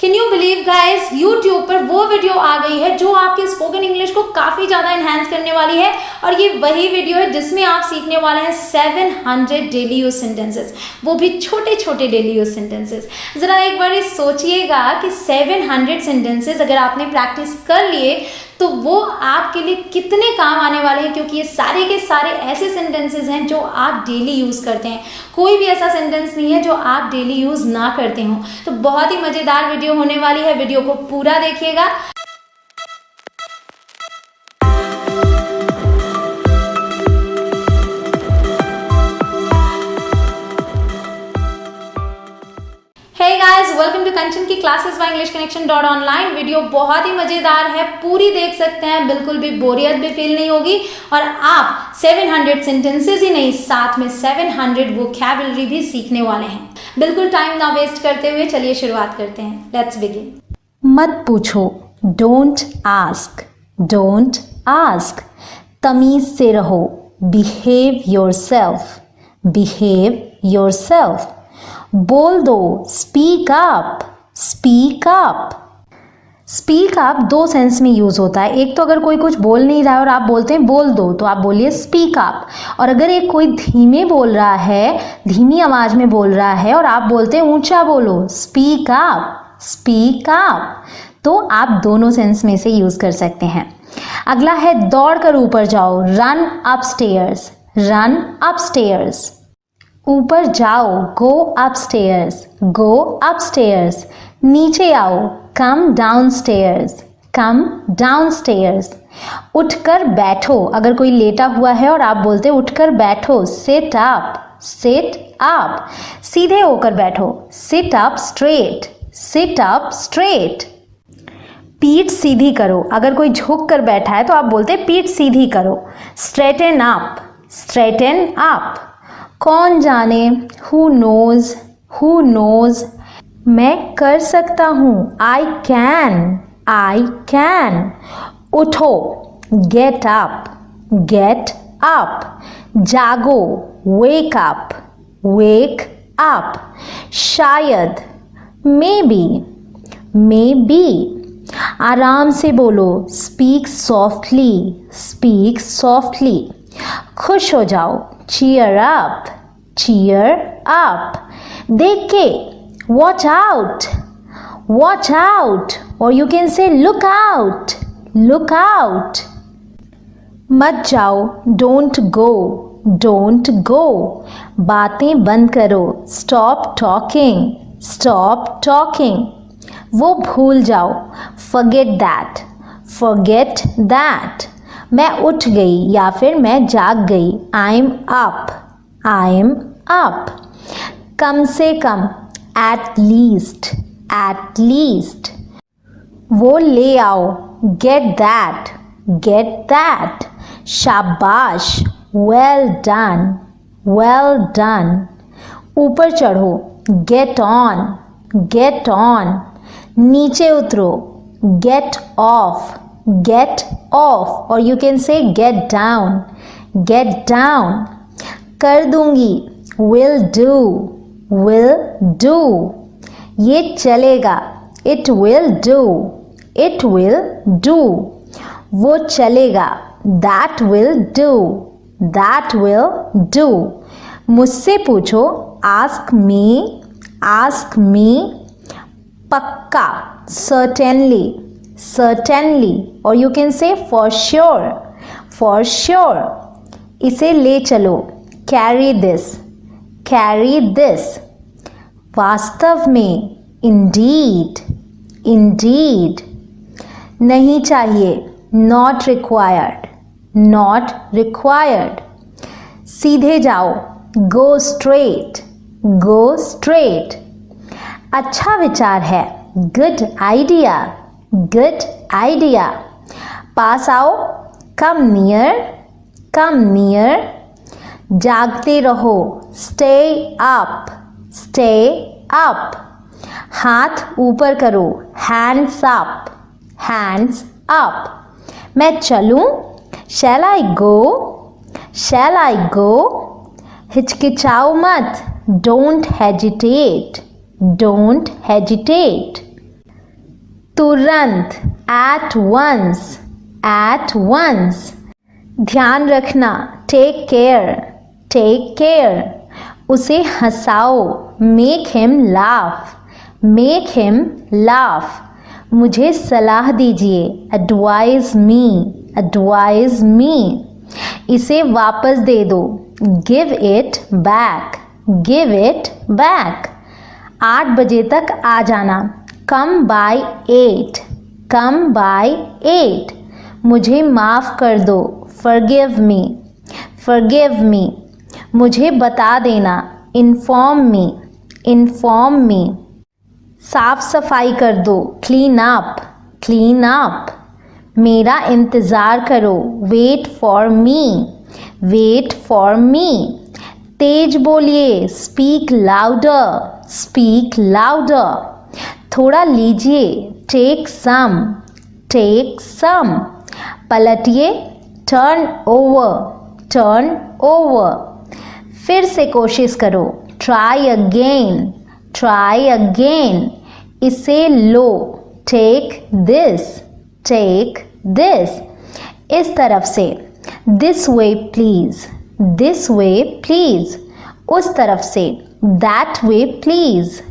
Can you believe guys, YouTube पर वो video आ गई है जो आपके स्पोकन इंग्लिश को काफी ज्यादा एनहांस करने वाली है। और ये वही वीडियो है जिसमें आप सीखने वाले हैं 700 डेली यूज सेंटेंसेस, वो भी छोटे छोटे डेली यूज सेंटेंसेस। जरा एक बार सोचिएगा कि 700 सेंटेंसेस अगर आपने प्रैक्टिस कर लिए तो वो आपके लिए कितने काम आने वाले हैं, क्योंकि ये सारे के सारे ऐसे सेंटेंसेस हैं जो आप डेली यूज करते हैं। कोई भी ऐसा सेंटेंस नहीं है जो आप डेली यूज ना करते हो। तो बहुत ही मजेदार वीडियो होने वाली है, वीडियो को पूरा देखिएगा। Hey guys, welcome to कंचन की classes by English connection .online। Video बहुत ही मजेदार है, पूरी देख सकते हैं, बिल्कुल भी बोरियत भी फील नहीं होगी। और आप 700 सेंटेंसेस ही नहीं, साथ में 700 वोकैबुलरी भी सीखने वाले हैं। बिल्कुल टाइम ना वेस्ट करते हुए चलिए शुरुआत करते हैं। Let's begin. मत पूछो, डोंट आस्क, डोंट आस्क। तमीज से रहो, बिहेव योरसेल्फ, बिहेव योरसेल्फ। बोल दो, speak up, speak up. Speak up दो सेंस में यूज होता है। एक तो अगर कोई कुछ बोल नहीं रहा है और आप बोलते हैं बोल दो, तो आप बोलिए स्पीक अप। और अगर एक कोई धीमे बोल रहा है, धीमी आवाज में बोल रहा है और आप बोलते हैं ऊंचा बोलो, स्पीक अप, स्पीक अप, तो आप दोनों सेंस में से यूज कर सकते हैं। अगला है दौड़ कर ऊपर जाओ, रन अपस्टेयर्स, रन अपस्टेयर्स। ऊपर जाओ, गो अपस्टेयर्स, गो अपस्टेयर्स। नीचे आओ, कम डाउनस्टेयर्स, कम डाउनस्टेयर्स। उठकर बैठो, अगर कोई लेटा हुआ है और आप बोलते उठकर बैठो, सिट अप, सिट अप। सीधे होकर बैठो, sit up straight, sit up straight. पीठ सीधी करो, अगर कोई झुक कर बैठा है तो आप बोलते पीठ सीधी करो, स्ट्रेटन अप, स्ट्रेटन अप। कौन जाने, हु नोज, हु नोज। मैं कर सकता हूँ, आई कैन, आई कैन। उठो, गेट अप, गेट अप। जागो, वेक अप, वेक अप। शायद, मे बी, मे बी। आराम से बोलो, स्पीक सॉफ्टली, स्पीक सॉफ्टली। खुश हो जाओ, cheer up, cheer up। देख के, watch out, watch out, or you can say look out, look out। मत जाओ, don't go, don't go। बातें बंद करो, stop talking, stop talking। वो भूल जाओ, forget that, forget that। मैं उठ गई या फिर मैं जाग गई, I am up, I am up. कम से कम, एट लीस्ट, एट लीस्ट। वो ले आओ, गेट दैट, गेट दैट। शाबाश, वेल डन, वेल डन। ऊपर चढ़ो, गेट ऑन, गेट ऑन। नीचे उतरो, get off, get off, or you can say get down, get down। कर दूंगी, will do, will do। ये चलेगा, it will do, it will do। वो चलेगा, that will do, that will do। मुझसे पूछो, ask me, ask me। पक्का, certainly, certainly, or you can say for sure, for sure। इसे ले चलो, carry this, carry this। वास्तव में, indeed, indeed। नहीं चाहिए, not required, not required। सीधे जाओ, go straight, go straight। अच्छा विचार है, good idea, good idea। पास आओ, come near, come near। जागते रहो, stay up, stay up। हाथ ऊपर करो, hands up, hands up। मैं चलूं, shall I go, shall I go। हिचकिचाओ मत, don't hesitate, don't hesitate। तुरंत, at once, at once. ध्यान रखना, take care, take care. उसे हंसाओ, make him laugh, make him laugh. मुझे सलाह दीजिए, advise me, advise me. इसे वापस दे दो, give it back, give it back. 8 बजे तक आ जाना, come by 8, come by 8. मुझे माफ़ कर दो, forgive me, forgive me. मुझे बता देना, inform me, inform me. साफ सफाई कर दो, clean up, clean up. मेरा इंतज़ार करो, wait for me, wait for me. तेज बोलिए, speak louder, speak louder. थोड़ा लीजिए, take some, take some. पलटिए, turn over, turn over. फिर से कोशिश करो, try again, try again. इसे लो, take this, take this. इस तरफ से, this way please, this way please. उस तरफ से, that way please,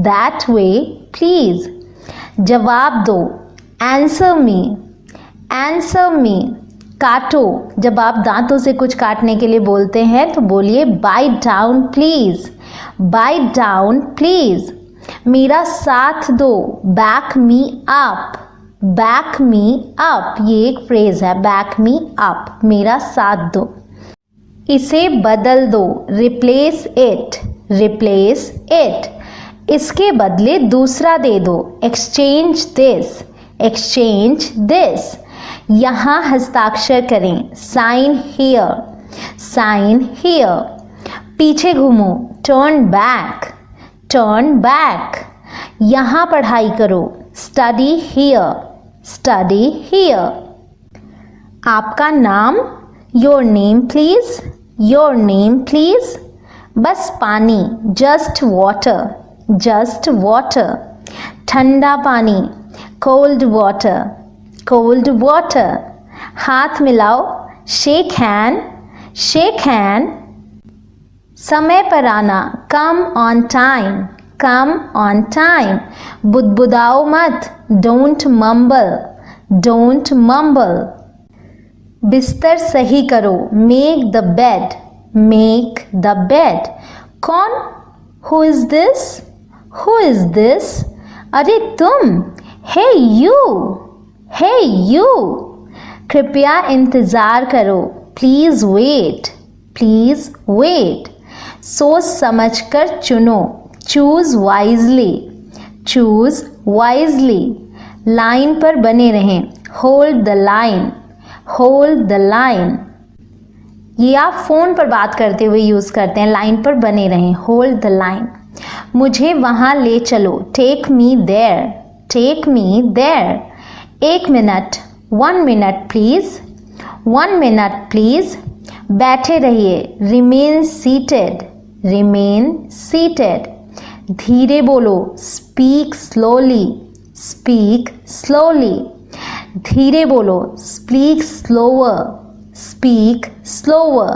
that way please. जवाब दो, answer me, answer me. काटो, जब आप दांतों से कुछ काटने के लिए बोलते हैं तो बोलिए bite down please, bite down please. मेरा साथ दो, back me up, back me up. ये एक फ्रेज है, back me up, मेरा साथ दो. इसे बदल दो, replace it, replace it. इसके बदले दूसरा दे दो, exchange this, exchange this. यहाँ हस्ताक्षर करें, sign here, sign here. पीछे घूमो, turn back, turn back. यहाँ पढ़ाई करो, study here, study here. आपका नाम, your name please, your name please. बस पानी, just water, just water. ठंडा पानी, cold water, cold water. हाथ मिलाओ, shake hand, shake hand. समय पर आना, come on time, come on time. बुदबुदाओ मत, don't mumble, don't mumble. बिस्तर सही करो, make the bed, make the bed. कौन? Who is this? Who is this? अरे तुम, hey you, hey you. कृपया इंतज़ार करो, please wait, please wait. सोच समझकर चुनो, choose wisely, choose wisely. Line पर बने रहें, hold the line, hold the line. ये आप फ़ोन पर बात करते हुए यूज़ करते हैं, लाइन पर बने रहें, hold the line. मुझे वहाँ ले चलो, take me there, take me there. 1 minute, 1 minute please, 1 minute please. बैठे रहिए, remain seated, remain seated. धीरे बोलो, speak slowly, speak slowly. धीरे बोलो, speak slower, speak slower.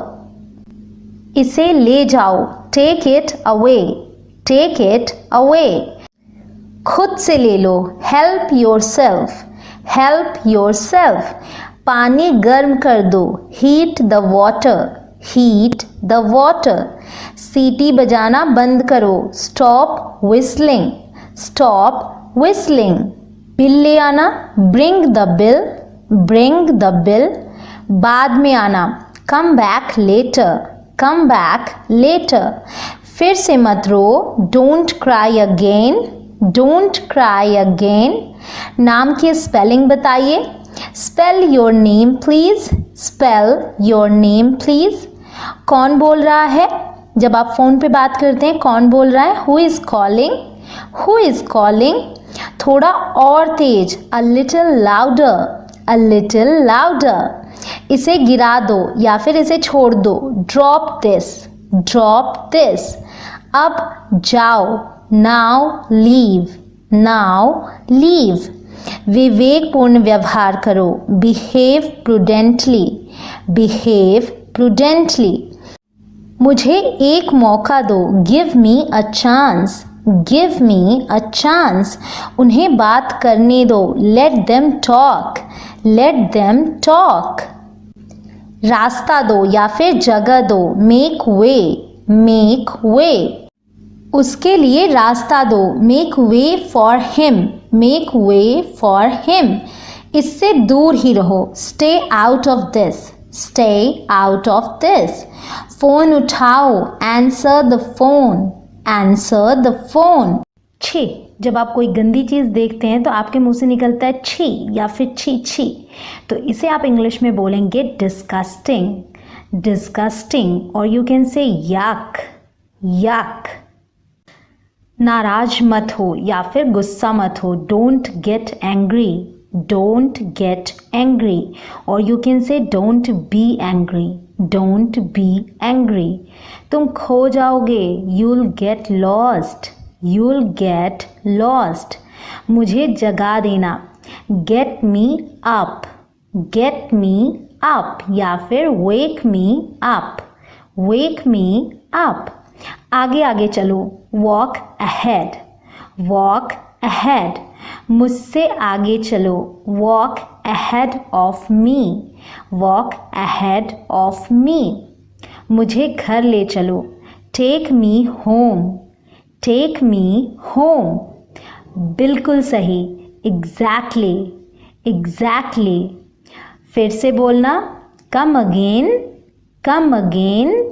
इसे ले जाओ, take it away, take it away. खुद से ले लो, help yourself, help yourself. पानी गर्म कर दो, heat the water, heat the water. सीटी बजाना बंद करो, stop whistling, stop whistling. Bill ले आना, bring the bill, bring the bill. बाद में आना, come back later, come back later. फिर से मत रो, don't cry again, don't cry again. नाम की स्पेलिंग बताइए, spell your name please, spell your name please. कौन बोल रहा है? जब आप फ़ोन पे बात करते हैं, कौन बोल रहा है? Who is calling, who is calling. थोड़ा और तेज, a little louder, a little louder. इसे गिरा दो या फिर इसे छोड़ दो, drop this, drop this. अब जाओ, now leave, now leave. विवेकपूर्ण व्यवहार करो, बिहेव प्रूडेंटली, बिहेव प्रूडेंटली। मुझे एक मौका दो, give me a chance, give me a chance. उन्हें बात करने दो, let them talk, let them talk. रास्ता दो या फिर जगह दो, मेक वे, मेक वे। उसके लिए रास्ता दो, make way for him, make way for him. इससे दूर ही रहो, stay out of this, stay out of this. Phone उठाओ, answer the phone, answer the phone. छी, जब आप कोई गंदी चीज़ देखते हैं तो आपके मुंह से निकलता है छी या फिर छी छी, तो इसे आप इंग्लिश में बोलेंगे डिस्गस्टिंग, डिस्गस्टिंग, और यू कैन से यक, यक। नाराज मत हो या फिर गुस्सा मत हो, don't get angry, don't get angry, और you can say don't be angry, don't be angry. तुम खो जाओगे, you'll get lost, you'll get lost। मुझे जगा देना, get me up, get me up, या फिर wake me up, wake me up। आगे आगे चलो, walk ahead, walk ahead। मुझसे आगे चलो, walk ahead of me, walk ahead of me। मुझे घर ले चलो, take me home, take me home. बिल्कुल सही, एग्जैक्टली, एग्जैक्टली। फिर से बोलना, come again, come again.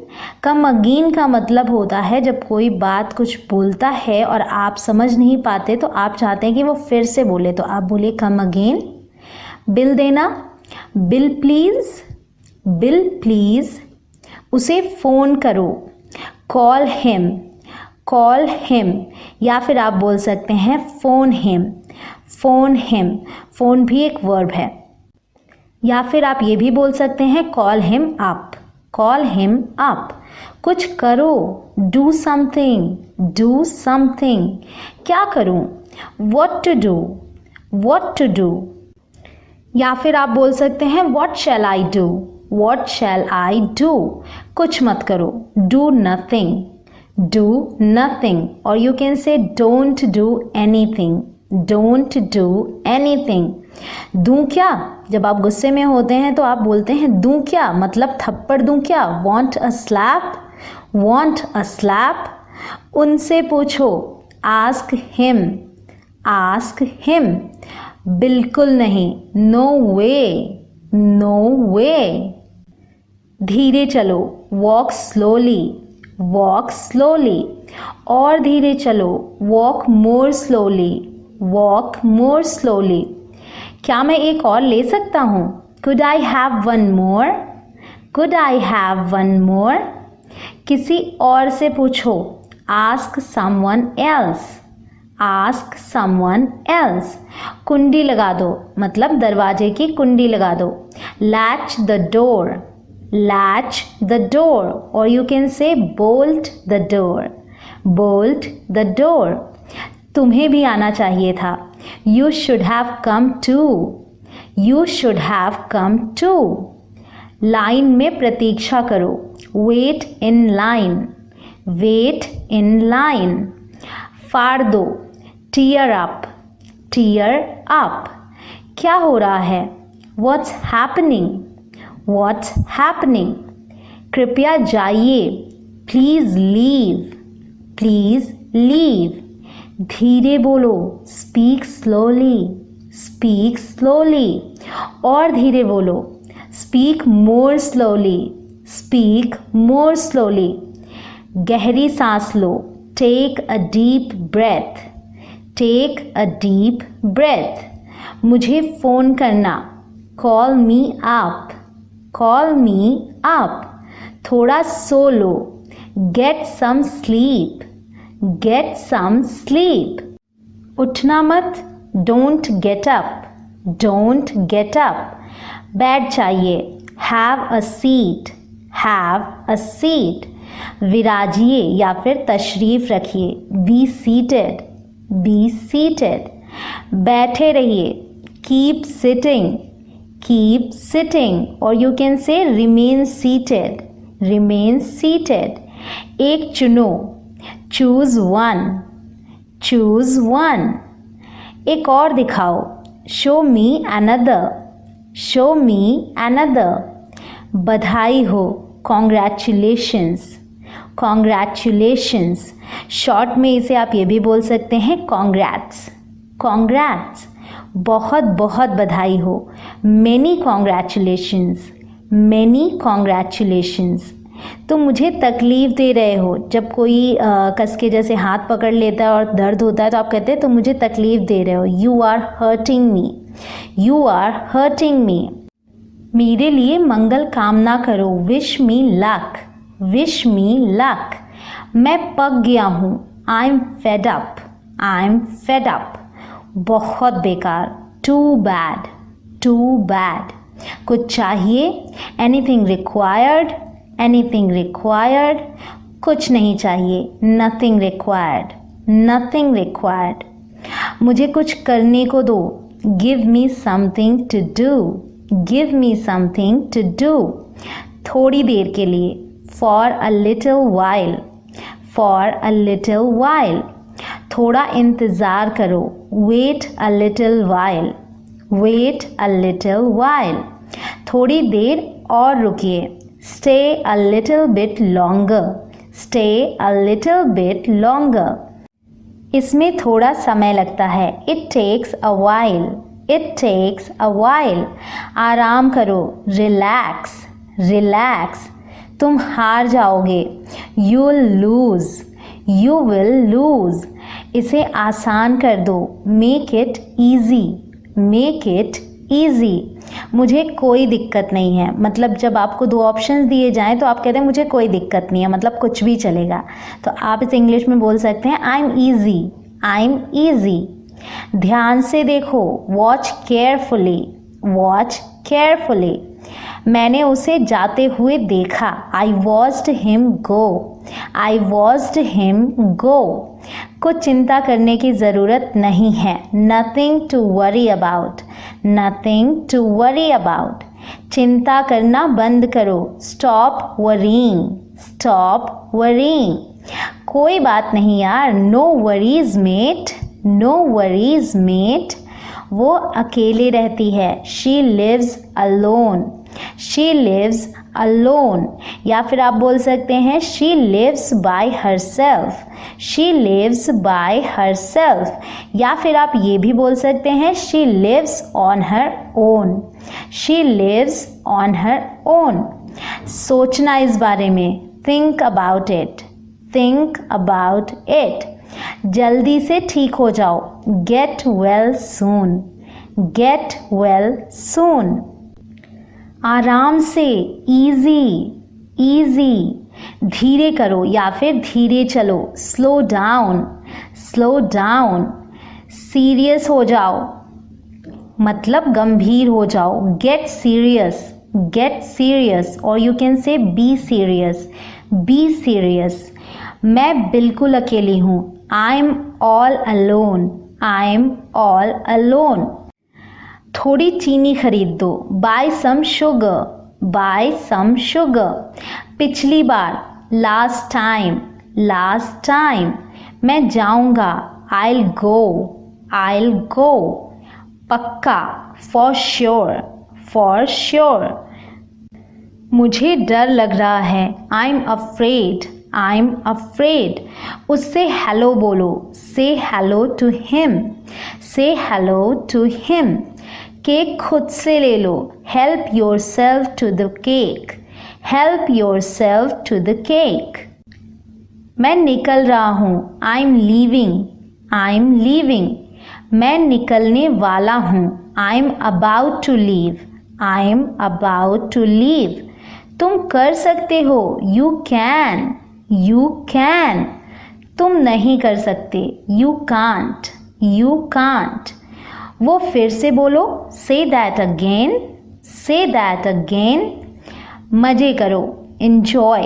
Come again का मतलब होता है जब कोई बात कुछ बोलता है और आप समझ नहीं पाते तो आप चाहते हैं कि वो फिर से बोले, तो आप बोलिए कम अगेन। बिल देना, बिल प्लीज़, बिल प्लीज़। उसे फ़ोन करो, कॉल हिम, कॉल हिम, या फिर आप बोल सकते हैं phone him, phone him. Phone भी एक वर्ब है। या फिर आप ये भी बोल सकते हैं call him up, call him up. कुछ करो, डू समथिंग, डू समथिंग। क्या करूं, what to do, what to do. या फिर आप बोल सकते हैं what shall I do, what shall I do. कुछ मत करो, डू नथिंग, डू नथिंग, और you can say don't do anything, don't do anything. दूं क्या, जब आप गुस्से में होते हैं तो आप बोलते हैं दूं क्या, मतलब थप्पड़ दूं क्या, want a slap, want a slap. उनसे पूछो, आस्क हिम, आस्क हिम। बिल्कुल नहीं, नो वे, नो वे। धीरे चलो, वॉक स्लोली, वॉक स्लोली। और धीरे चलो, walk more slowly, walk more slowly. क्या मैं एक और ले सकता हूँ, could I have one more, could I have one more. किसी और से पूछो, ask someone else, ask someone else. कुंडी लगा दो, मतलब दरवाजे की कुंडी लगा दो। Latch the door, latch the door, और you can say bolt the door, bolt the door. तुम्हें भी आना चाहिए था, you should have come to, you should have come to. Line में प्रतीक्षा करो, wait in line, wait in line. फाड़ दो, टीयर अप, टीयर अप। क्या हो रहा है, व्हाट्स हैपनिंग, व्हाट्स हैपनिंग। कृपया जाइए, प्लीज़ लीव, प्लीज़ लीव। धीरे बोलो, स्पीक स्लोली, स्पीक स्लोली। और धीरे बोलो, speak more slowly, speak more slowly. गहरी सांस लो, take a deep breath, take a deep breath. मुझे फ़ोन करना, call me up, call me up. थोड़ा सो लो, get some sleep, get some sleep. उठना मत, don't get up, don't get up. बैठ जाइए, have a seat, have a seat. विराजिए या फिर तशरीफ़ रखिए, बी सीटेड, बी सीटेड। बैठे रहिए, कीप सिटिंग और यू कैन से रिमेन सीटेड। एक चुनो, चूज वन। एक और दिखाओ, शो मी अनदर। बधाई हो, कॉन्ग्रेचुलेशंस। शॉर्ट में इसे आप ये भी बोल सकते हैं कॉन्ग्रैट्स। बहुत बहुत बधाई हो, मेनी कॉन्ग्रेचुलेशंस। तो मुझे तकलीफ़ दे रहे हो, जब कोई कस के जैसे हाथ पकड़ लेता है और दर्द होता है तो आप कहते हैं तो मुझे तकलीफ़ दे रहे हो, यू आर हर्टिंग मी। मेरे लिए मंगल कामना करो, विश मी लक। मैं पक गया हूँ, आई एम फेड अप। बहुत बेकार, टू बैड। कुछ चाहिए, एनीथिंग रिक्वायर्ड। कुछ नहीं चाहिए, नथिंग रिक्वायर्ड। मुझे कुछ करने को दो, give me something to do. थोड़ी देर के लिए, फॉर अ लिटिल वाइल। थोड़ा इंतज़ार करो, वेट अ लिटिल वाइल। थोड़ी देर और रुकिए, stay a little bit longer. इसमें थोड़ा समय लगता है, इट टेक्स अ वाइल। आराम करो, रिलैक्स। तुम हार जाओगे, यू विल लूज। इसे आसान कर दो, मेक इट ईजी। मुझे कोई दिक्कत नहीं है, मतलब जब आपको दो ऑप्शंस दिए जाएं तो आप कहते हैं मुझे कोई दिक्कत नहीं है, मतलब कुछ भी चलेगा। तो आप इसे इंग्लिश में बोल सकते हैं आई एम ईजी। ध्यान से देखो, वॉच केयरफुली। मैंने उसे जाते हुए देखा, आई वॉच्ड हिम गो। कुछ चिंता करने की ज़रूरत नहीं है, नथिंग टू वरी अबाउट। चिंता करना बंद करो, स्टॉप वरीइंग। कोई बात नहीं यार, नो वरीज मेट। वो अकेले रहती है, शी लिव्स अलोन। या फिर आप बोल सकते हैं शी लिव्स बाय हरसेल्फ। या फिर आप ये भी बोल सकते हैं she lives on her own. सोचना इस बारे में, थिंक अबाउट इट। जल्दी से ठीक हो जाओ, गेट वेल सून। आराम से, इजी। धीरे करो या फिर धीरे चलो, स्लो डाउन। सीरियस हो जाओ, मतलब गंभीर हो जाओ, गेट सीरियस और यू कैन से बी सीरियस। मैं बिल्कुल अकेली हूँ, आई एम ऑल अलोन। थोड़ी चीनी खरीद दो, बाय सम शुगर। पिछली बार, लास्ट टाइम। मैं जाऊंगा, I'll go। पक्का, for sure। मुझे डर लग रहा है, I'm afraid। उससे हेलो बोलो, say hello to him। Cake खुद से ले लो, help yourself to the cake। मैं निकल रहा हूँ, I'm leaving। मैं निकलने वाला हूँ, I'm about to leave। तुम कर सकते हो, you can। तुम नहीं कर सकते, you can't। वो फिर से बोलो, say that again। मज़े करो, enjoy।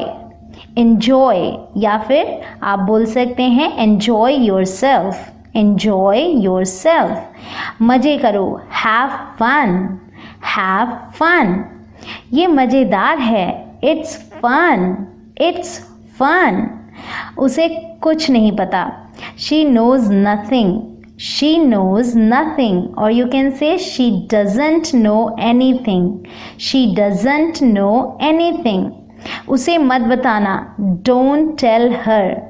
या फिर आप बोल सकते हैं enjoy yourself। enjoy yourself. मज़े करो, have fun, have fun. ये मज़ेदार है, it's fun, it's fun. उसे कुछ नहीं पता, she knows nothing, she knows nothing. Or you can say she doesn't know anything, she doesn't know anything. उसे मत बताना, don't tell her,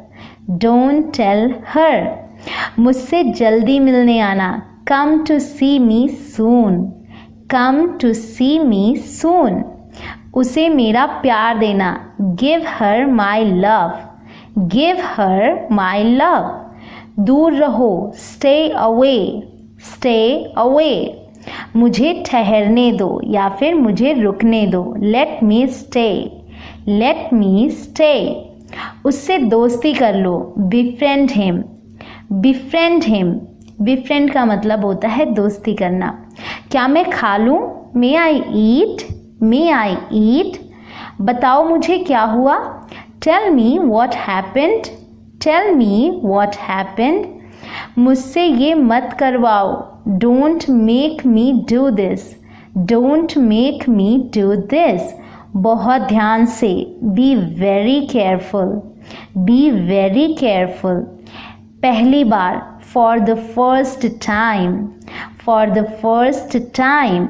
don't tell her. मुझसे जल्दी मिलने आना, come to see me soon, come to see me soon. उसे मेरा प्यार देना, give her my love, give her my love. दूर रहो, stay away, stay away. मुझे ठहरने दो या फिर मुझे रुकने दो, let me stay, let me stay. उससे दोस्ती कर लो, befriend him, befriend him. befriend का मतलब होता है दोस्ती करना. क्या मैं खा लूँ? may I eat, may I eat. बताओ मुझे क्या हुआ? tell me what happened, tell me what happened. मुझसे ये मत करवाओ, don't make me do this, don't make me do this. बहुत ध्यान से, be very careful, be very careful. पहली बार, for the first time, for the first time.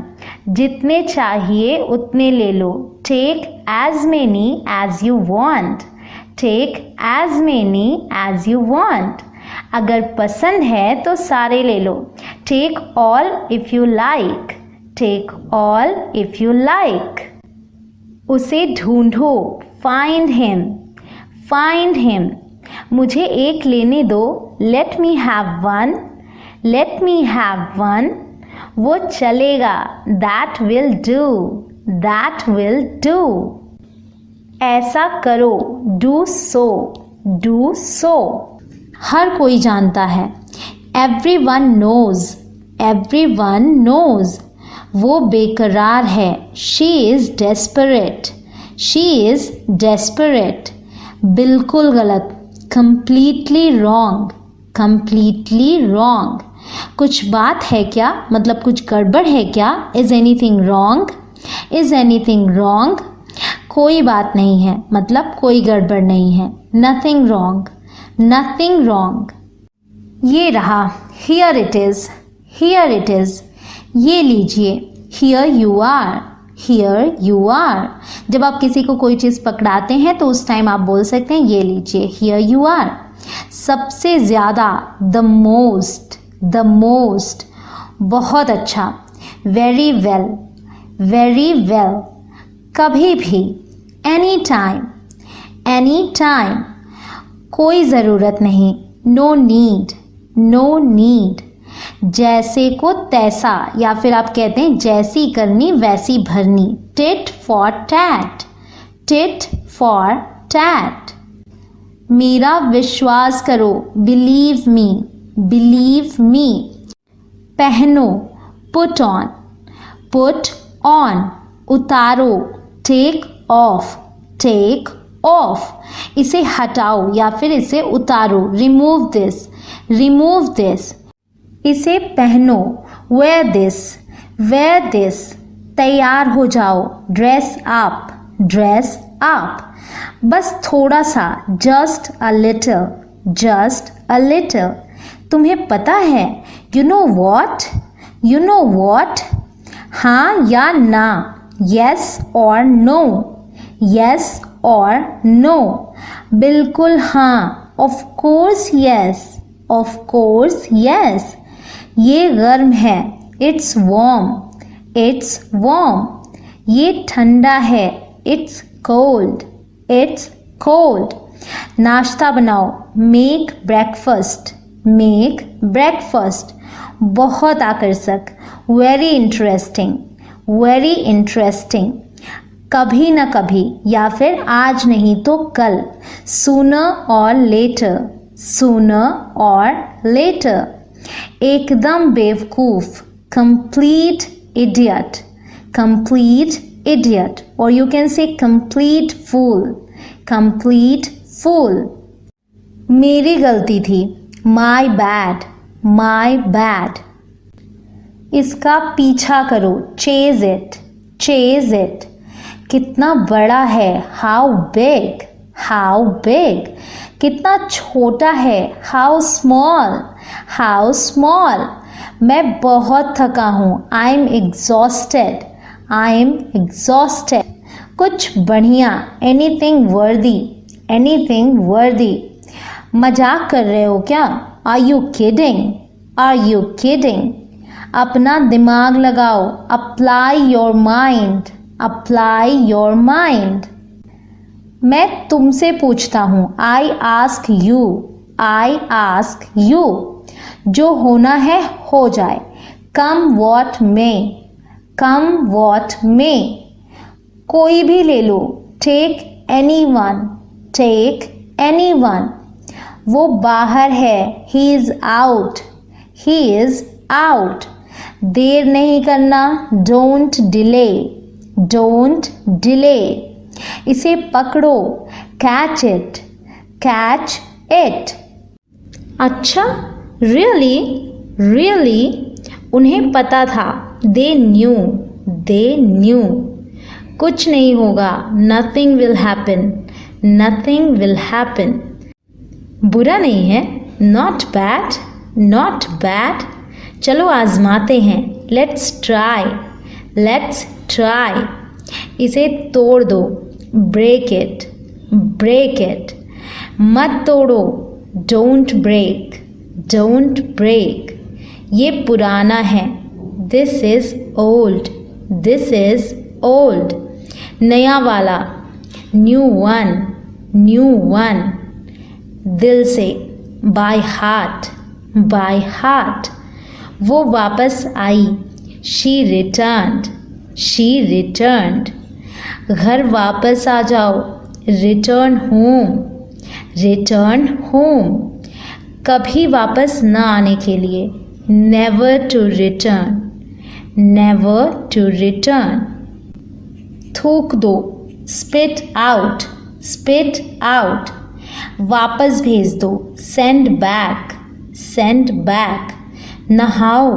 जितने चाहिए उतने ले लो, take as many as you want, take as many as you want. अगर पसंद है तो सारे ले लो, take all if you like, take all if you like. उसे ढूंढो, find him, find him. मुझे एक लेने दो, let me have one, let me have one. वो चलेगा, that will do, that will do. ऐसा करो, do so, do so. हर कोई जानता है, everyone knows, everyone knows. वो बेकरार है, she is desperate, she is desperate. बिल्कुल गलत, completely wrong, completely wrong. कुछ बात है क्या, मतलब कुछ गड़बड़ है क्या? is anything wrong, is anything wrong. कोई बात नहीं है, मतलब कोई गड़बड़ नहीं है, nothing wrong, nothing wrong. ये रहा, here it is, here it is. ये लीजिए, here you are, here you are. जब आप किसी को कोई चीज़ पकड़ाते हैं तो उस टाइम आप बोल सकते हैं ये लीजिए, here you are. सबसे ज़्यादा, the most, the most. बहुत अच्छा, very well, very well. कभी भी, any time, any time. कोई ज़रूरत नहीं, no need, no need. जैसे को तैसा, या फिर आप कहते हैं जैसी करनी वैसी भरनी, tit for tat, tit for tat. मेरा विश्वास करो, believe me, believe me. पहनो, put on, put on. उतारो, take off, take off. इसे हटाओ या फिर इसे उतारो, remove this, remove this. इसे पहनो, wear this, wear this. तैयार हो जाओ, dress up, dress up. बस थोड़ा सा, just a little, just a little. तुम्हें पता है, you know what, you know what. हाँ या ना, yes or no, yes or no. बिल्कुल हाँ, of course yes, of course yes. ये गर्म है, it's warm, it's warm. ये ठंडा है, it's cold, it's cold. नाश्ता बनाओ, make breakfast, make breakfast. बहुत आकर्षक, very interesting, very interesting. कभी ना कभी या फिर आज नहीं तो कल, sooner or later, sooner or later. एकदम बेवकूफ, complete idiot, complete idiot. Or you can say complete fool, complete fool. मेरी गलती थी, my bad, my bad. इसका पीछा करो, chase it, chase it. कितना बड़ा है, how big, how big. कितना छोटा है, how small, how small. मैं बहुत थका हूँ, I'm exhausted, I'm exhausted. कुछ बढ़िया, anything worthy, anything worthy. मजाक कर रहे हो क्या? Are you kidding? Are you kidding? अपना दिमाग लगाओ, apply your mind, apply your mind. मैं तुमसे पूछता हूँ, I ask you, I ask you. जो होना है हो जाए, come what may, come what may. कोई भी ले लो, take anyone, take anyone. वो बाहर है, he is out, he is out. देर नहीं करना, don't delay, don't delay. इसे पकड़ो, catch it, catch it. अच्छा, really, really. उन्हें पता था, they knew, they knew. कुछ नहीं होगा, nothing will happen, nothing will happen. बुरा नहीं है, not bad, not bad. चलो आजमाते हैं, let's try, let's try. इसे तोड़ दो, break it, break it. मत तोड़ो, don't break, don't break. ये पुराना है, this is old, this is old. नया वाला, new one, new one. दिल से, by heart, by heart. वो वापस आई, she returned, she returned. घर वापस आ जाओ, return home, return home. कभी वापस न आने के लिए, never to return, never to return. थूक दो, spit out, spit out. वापस भेज दो, send back, send back. नहाओ,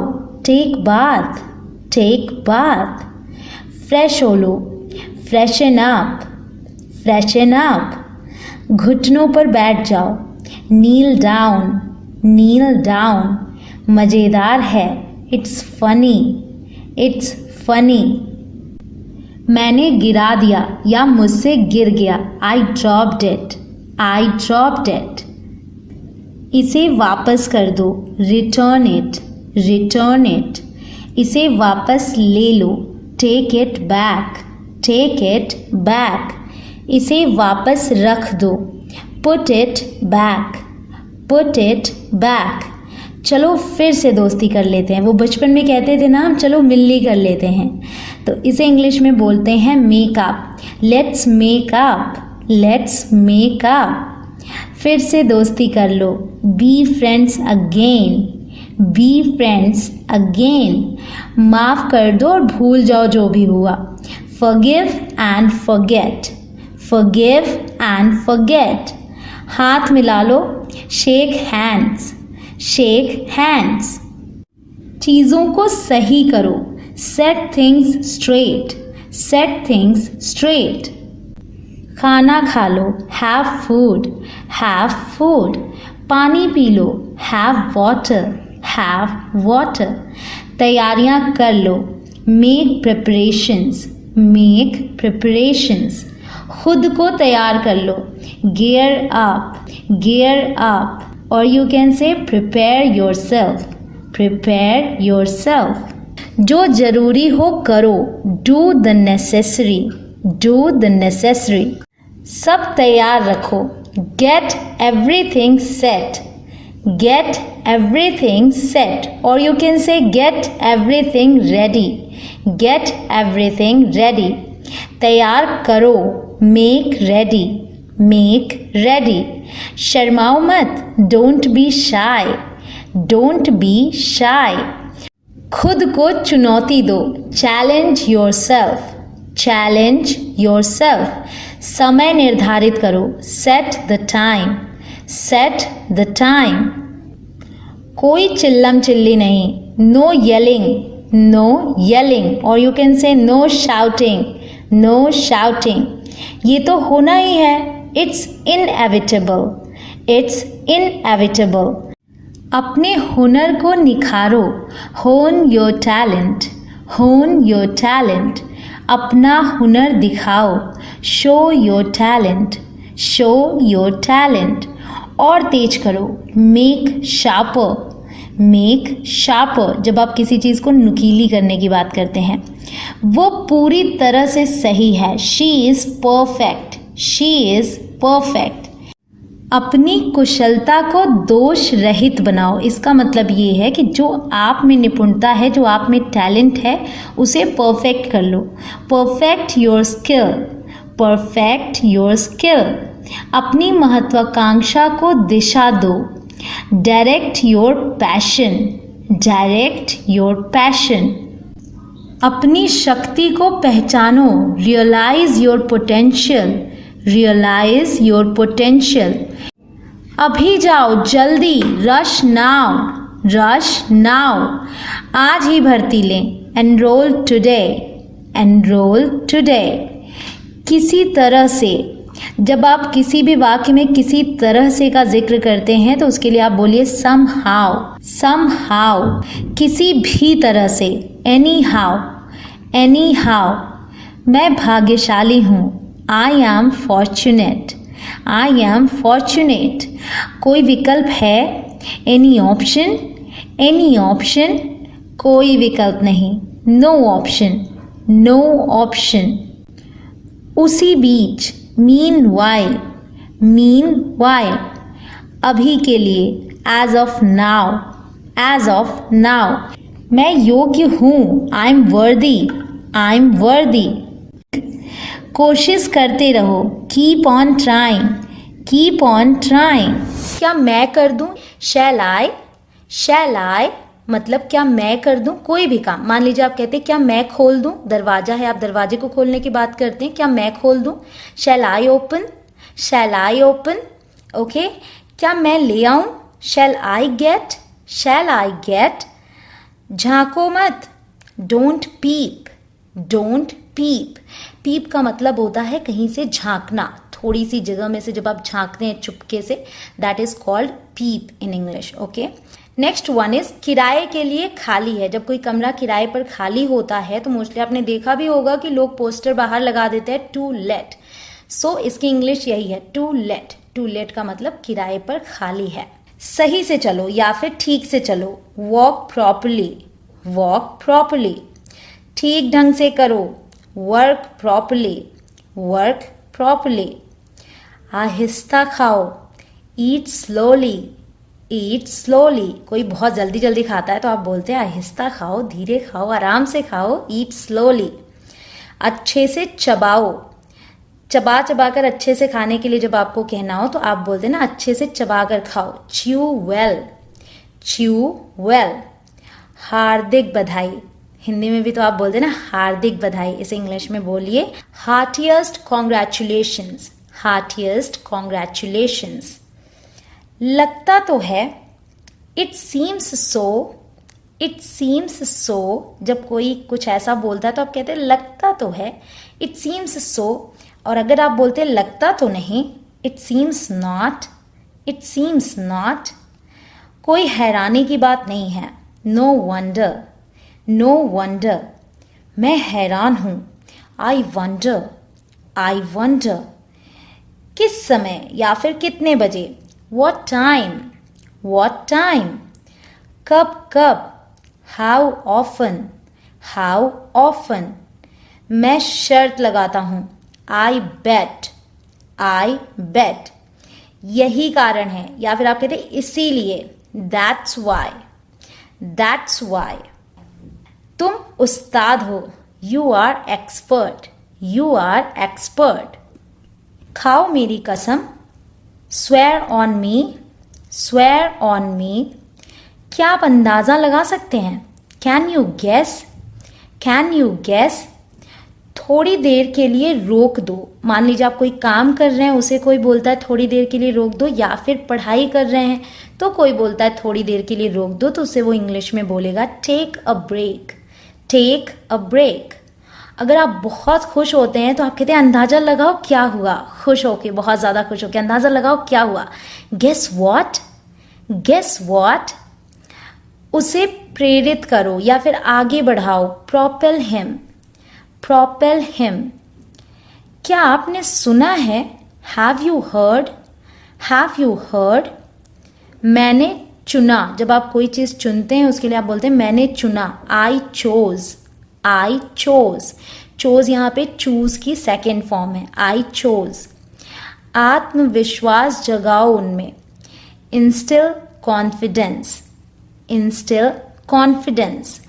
take bath, take bath. Fresh हो लो, freshen up, freshen up. घुटनों पर बैठ जाओ, kneel down, kneel down. मज़ेदार है, it's funny, it's funny. मैंने गिरा दिया या मुझसे गिर गया, I dropped it, I dropped it. इसे वापस कर दो, return it, return it. इसे वापस ले लो, take it back, take it back. इसे वापस रख दो, put it back, put it back. चलो फिर से दोस्ती कर लेते हैं। वो बचपन में कहते थे ना, हम चलो मिल्ली कर लेते हैं, तो इसे इंग्लिश में बोलते हैं make up. Let's make up, let's make up. फिर से दोस्ती कर लो, be friends again, be friends again. माफ़ कर दो और भूल जाओ जो भी हुआ, forgive and forget, forgive and forget. हाथ मिला लो, शेक हैंड्स, शेक हैंड्स। चीज़ों को सही करो, set things straight, set things straight. खाना खा लो, हैव फूड, हैव फूड। पानी पी लो, हैव वाटर, हैव वाटर। तैयारियां कर लो, मेक प्रिपरेशंस, मेक प्रिपरेशंस। खुद को तैयार कर लो, गियर अप, गियर अप। और you can say prepare yourself, prepare yourself. जो ज़रूरी हो करो, do the necessary, do the necessary. सब तैयार रखो, get everything set, get everything set. और you can say get everything ready, get everything ready. तैयार करो, मेक रेडी, मेक रेडी। शर्माओ मत, don't be shy, don't be shy. खुद को चुनौती दो, चैलेंज योरसेल्फ, चैलेंज योरसेल्फ। समय निर्धारित करो, set the time, set the time. कोई चिल्लम चिल्ली नहीं, नो येलिंग, नो येलिंग, और you can say no shouting, no shouting. ये तो होना ही है, इट्स इनएविटेबल, इट्स इनएविटेबल। अपने हुनर को निखारो, होन योर टैलेंट, होन योर टैलेंट। अपना हुनर दिखाओ, show your talent, show your talent. और तेज करो, मेक शार्पर, मेक शार्पर। जब आप किसी चीज़ को नुकीली करने की बात करते हैं, वो पूरी तरह से सही है, she is perfect, she is perfect. अपनी कुशलता को दोष रहित बनाओ। इसका मतलब ये है कि जो आप में निपुणता है, जो आप में टैलेंट है, उसे परफेक्ट कर लो। Perfect your skill, perfect your skill. अपनी महत्वाकांक्षा को दिशा दो, direct your passion, direct your passion. अपनी शक्ति को पहचानो, realise your potential, realise your potential. अभी जाओ, जल्दी, रश नाउ, रश नाउ। आज ही भर्ती लें, एनरोल टुडे, एनरोल टुडे। किसी तरह से, जब आप किसी भी वाक्य में किसी तरह से का जिक्र करते हैं तो उसके लिए आप बोलिए somehow, somehow। किसी भी तरह से, anyhow, anyhow। मैं भाग्यशाली हूँ, I am fortunate, I am fortunate। कोई विकल्प है, any option, any option। कोई विकल्प नहीं, no option, no option। उसी बीच, meanwhile, meanwhile। अभी के लिए, as of now, as of now। मैं योग्य हूँ, I'm worthy, I'm worthy। कोशिश करते रहो, keep on trying, keep on trying. क्या मैं कर दूं, शैल आई, शैल आई मतलब क्या मैं कर दूं कोई भी काम। मान लीजिए आप कहते हैं क्या मैं खोल दूं, दरवाजा है, आप दरवाजे को खोलने की बात करते हैं, क्या मैं खोल दूं, shall I open, shall I open. Okay, क्या मैं ले आऊं, शैल I get, shell I get. झांको मत, डोंट पीप, डोंट पीप। पीप का मतलब होता है कहीं से झांकना, थोड़ी सी जगह में से जब आप झांकते हैं चुपके से, that is called peep in English. Okay, next one is किराए के लिए खाली है। जब कोई कमरा किराए पर खाली होता है तो मोस्टली आपने देखा भी होगा कि लोग पोस्टर बाहर लगा देते हैं टू लेट। सो इसकी इंग्लिश यही है, टू लेट। टू लेट का मतलब किराए पर खाली है। सही से चलो या फिर ठीक से चलो, वॉक प्रॉपरली, वॉक प्रॉपरली। ठीक ढंग से करो, वर्क प्रॉपरली, वर्क प्रॉपरली। आहिस्ता खाओ, ईट स्लोली, ईट स्लोली। कोई बहुत जल्दी जल्दी खाता है तो आप बोलते हैं आहिस्ता खाओ, धीरे खाओ, आराम से खाओ, ईट स्लोली। अच्छे से चबाओ, चबा चबा कर अच्छे से खाने के लिए जब आपको कहना हो तो आप बोलते हैं ना अच्छे से चबा कर खाओ, च्यू वेल, च्यू वेल। हार्दिक बधाई, हिंदी में भी तो आप बोलते हैं ना हार्दिक बधाई, इसे इंग्लिश में बोलिए हार्टिएस्ट कॉन्ग्रेचुलेशंस, हार्टिएस्ट कॉन्ग्रेचुलेशंस। लगता तो है, it seems so, it seems so. जब कोई कुछ ऐसा बोलता है तो आप कहते हैं लगता तो है, इट सीम्स सो। और अगर आप बोलते हैं लगता तो नहीं, it seems not, it seems not. कोई हैरानी की बात नहीं है, नो वंडर, नो वंडर। मैं हैरान हूं, आई वंडर, आई वंडर। किस समय या फिर कितने बजे, what time, what time। कब कब, how often, how often। मैं शर्त लगाता हूं, I bet, I bet। यही कारण है, या फिर आप कहते हैं इसीलिए, that's why, that's why। तुम उस्ताद हो, you are expert, you are expert। खाओ मेरी कसम, swear on me, swear on me। क्या आप अंदाजा लगा सकते हैं, can you guess, can you guess। थोड़ी देर के लिए रोक दो। मान लीजिए आप कोई काम कर रहे हैं, उसे कोई बोलता है थोड़ी देर के लिए रोक दो, या फिर पढ़ाई कर रहे हैं तो कोई बोलता है थोड़ी देर के लिए रोक दो, तो उसे वो इंग्लिश में बोलेगा take a break, take a break. अगर आप बहुत खुश होते हैं तो आप कहते हैं अंदाजा लगाओ क्या हुआ, खुश होके, बहुत ज्यादा खुश होके अंदाजा लगाओ क्या हुआ, गेस व्हाट, गेस व्हाट। उसे प्रेरित करो या फिर आगे बढ़ाओ, प्रोपेल हिम, प्रोपेल हिम। क्या आपने सुना है, have you heard, have you heard. मैंने चुना, जब आप कोई चीज चुनते हैं उसके लिए आप बोलते हैं मैंने चुना, I chose, I chose. Chose यहाँ पे चूज की सेकेंड फॉर्म है, आई चोज। आत्मविश्वास जगाओ उनमें, इंस्टिल कॉन्फिडेंस, इंस्टिल कॉन्फिडेंस।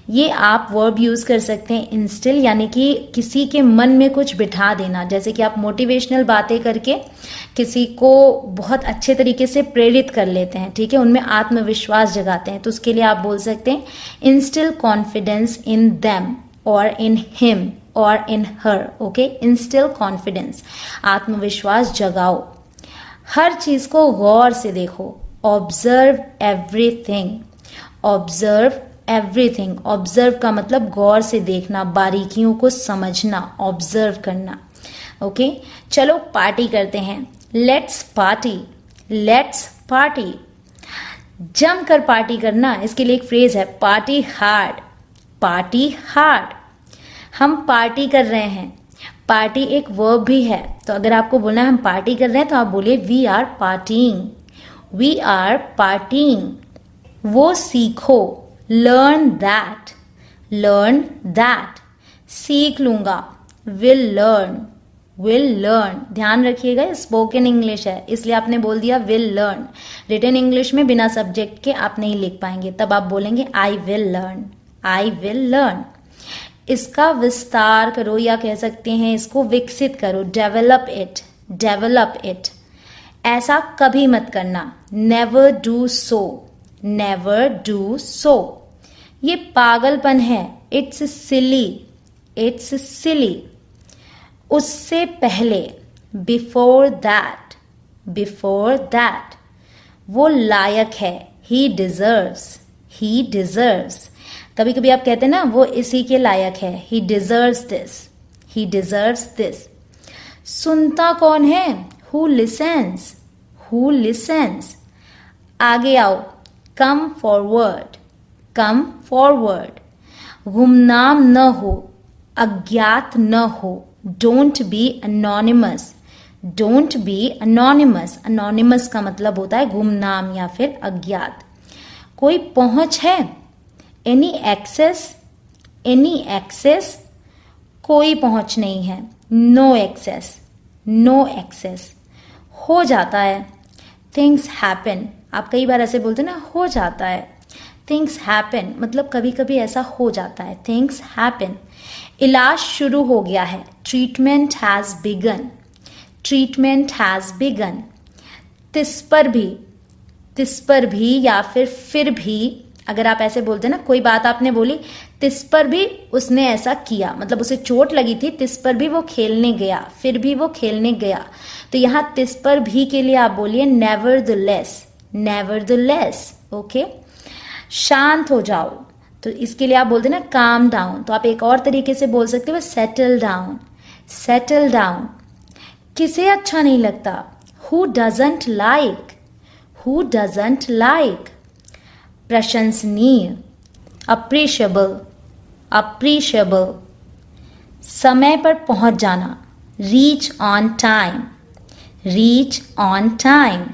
ये आप वर्ब यूज कर सकते हैं इंस्टिल, यानी कि किसी के मन में कुछ बिठा देना, जैसे कि आप मोटिवेशनल बातें करके किसी को बहुत अच्छे तरीके से प्रेरित कर लेते हैं, ठीक है, उनमें आत्मविश्वास जगाते हैं, तो उसके लिए आप बोल सकते हैं इंस्टिल कॉन्फिडेंस इन देम और इन हिम और इन हर। ओके, इंस्टिल कॉन्फिडेंस, आत्मविश्वास जगाओ। हर चीज को गौर से देखो, observe everything, observe everything. Observe का मतलब गौर से देखना, बारीकियों को समझना, ऑब्जर्व करना। ओके, चलो पार्टी करते हैं, लेट्स पार्टी, लेट्स पार्टी। जमकर पार्टी करना, इसके लिए एक फ्रेज है, पार्टी हार्ड, पार्टी हार्ड। हम पार्टी कर रहे हैं, पार्टी एक वर्ब भी है, तो अगर आपको बोलना है हम पार्टी कर रहे हैं तो आप बोलिए we are partying, we are partying. वो सीखो, लर्न दैट, लर्न दैट। सीख लूंगा, विल लर्न, विल लर्न। ध्यान रखिएगा स्पोकन इंग्लिश है इसलिए आपने बोल दिया विल लर्न। रिटन इंग्लिश में बिना सब्जेक्ट के आप नहीं लिख पाएंगे, तब आप बोलेंगे I will learn, I will learn. इसका विस्तार करो या कह सकते हैं इसको विकसित करो, डेवलप इट, डेवलप इट। ऐसा कभी मत करना, never do so, never do so. ये पागलपन है, इट्स सिली, इट्स सिली। उससे पहले, बिफोर दैट, बिफोर दैट। वो लायक है, ही डिजर्व्स, ही डिजर्व्स। कभी कभी आप कहते हैं ना वो इसी के लायक है, ही deserves this, he deserves this. सुनता कौन है, हु लिसन्स, हु लिसन्स। आगे आओ, कम फॉरवर्ड, कम फॉरवर्ड। गुमनाम न हो, अज्ञात न हो, don't be anonymous, don't be anonymous. Anonymous का मतलब होता है गुमनाम या फिर अज्ञात। कोई पहुंच है, एनी एक्सेस, एनी एक्सेस। कोई पहुंच नहीं है, नो एक्सेस, नो एक्सेस। हो जाता है, थिंग्स हैपन। आप कई बार ऐसे बोलते हैं ना, हो जाता है, थिंग्स हैपन, मतलब कभी कभी ऐसा हो जाता है, थिंग्स हैपन। इलाज शुरू हो गया है, treatment has begin, treatment has begin. तिस पर भी, तिस पर भी या फिर भी, अगर आप ऐसे बोलते हैं ना, कोई बात आपने बोली, तिस पर भी उसने ऐसा किया, मतलब उसे चोट लगी थी, तिस पर भी वो खेलने गया, फिर भी वो खेलने गया। तो यहां तिस पर भी के लिए आप बोलिए नेवरदलेस, नेवरदलेस। ओके, शांत हो जाओ, तो इसके लिए आप बोलते हैं ना काम डाउन, तो आप एक और तरीके से बोल सकते हो सेटल डाउन, सेटल डाउन। किसे अच्छा नहीं लगता, who doesn't like, who doesn't like. प्रशंसनीय, अप्रिशिएबल, अप्रिशिएबल। समय पर पहुंच जाना, reach on time, reach on time.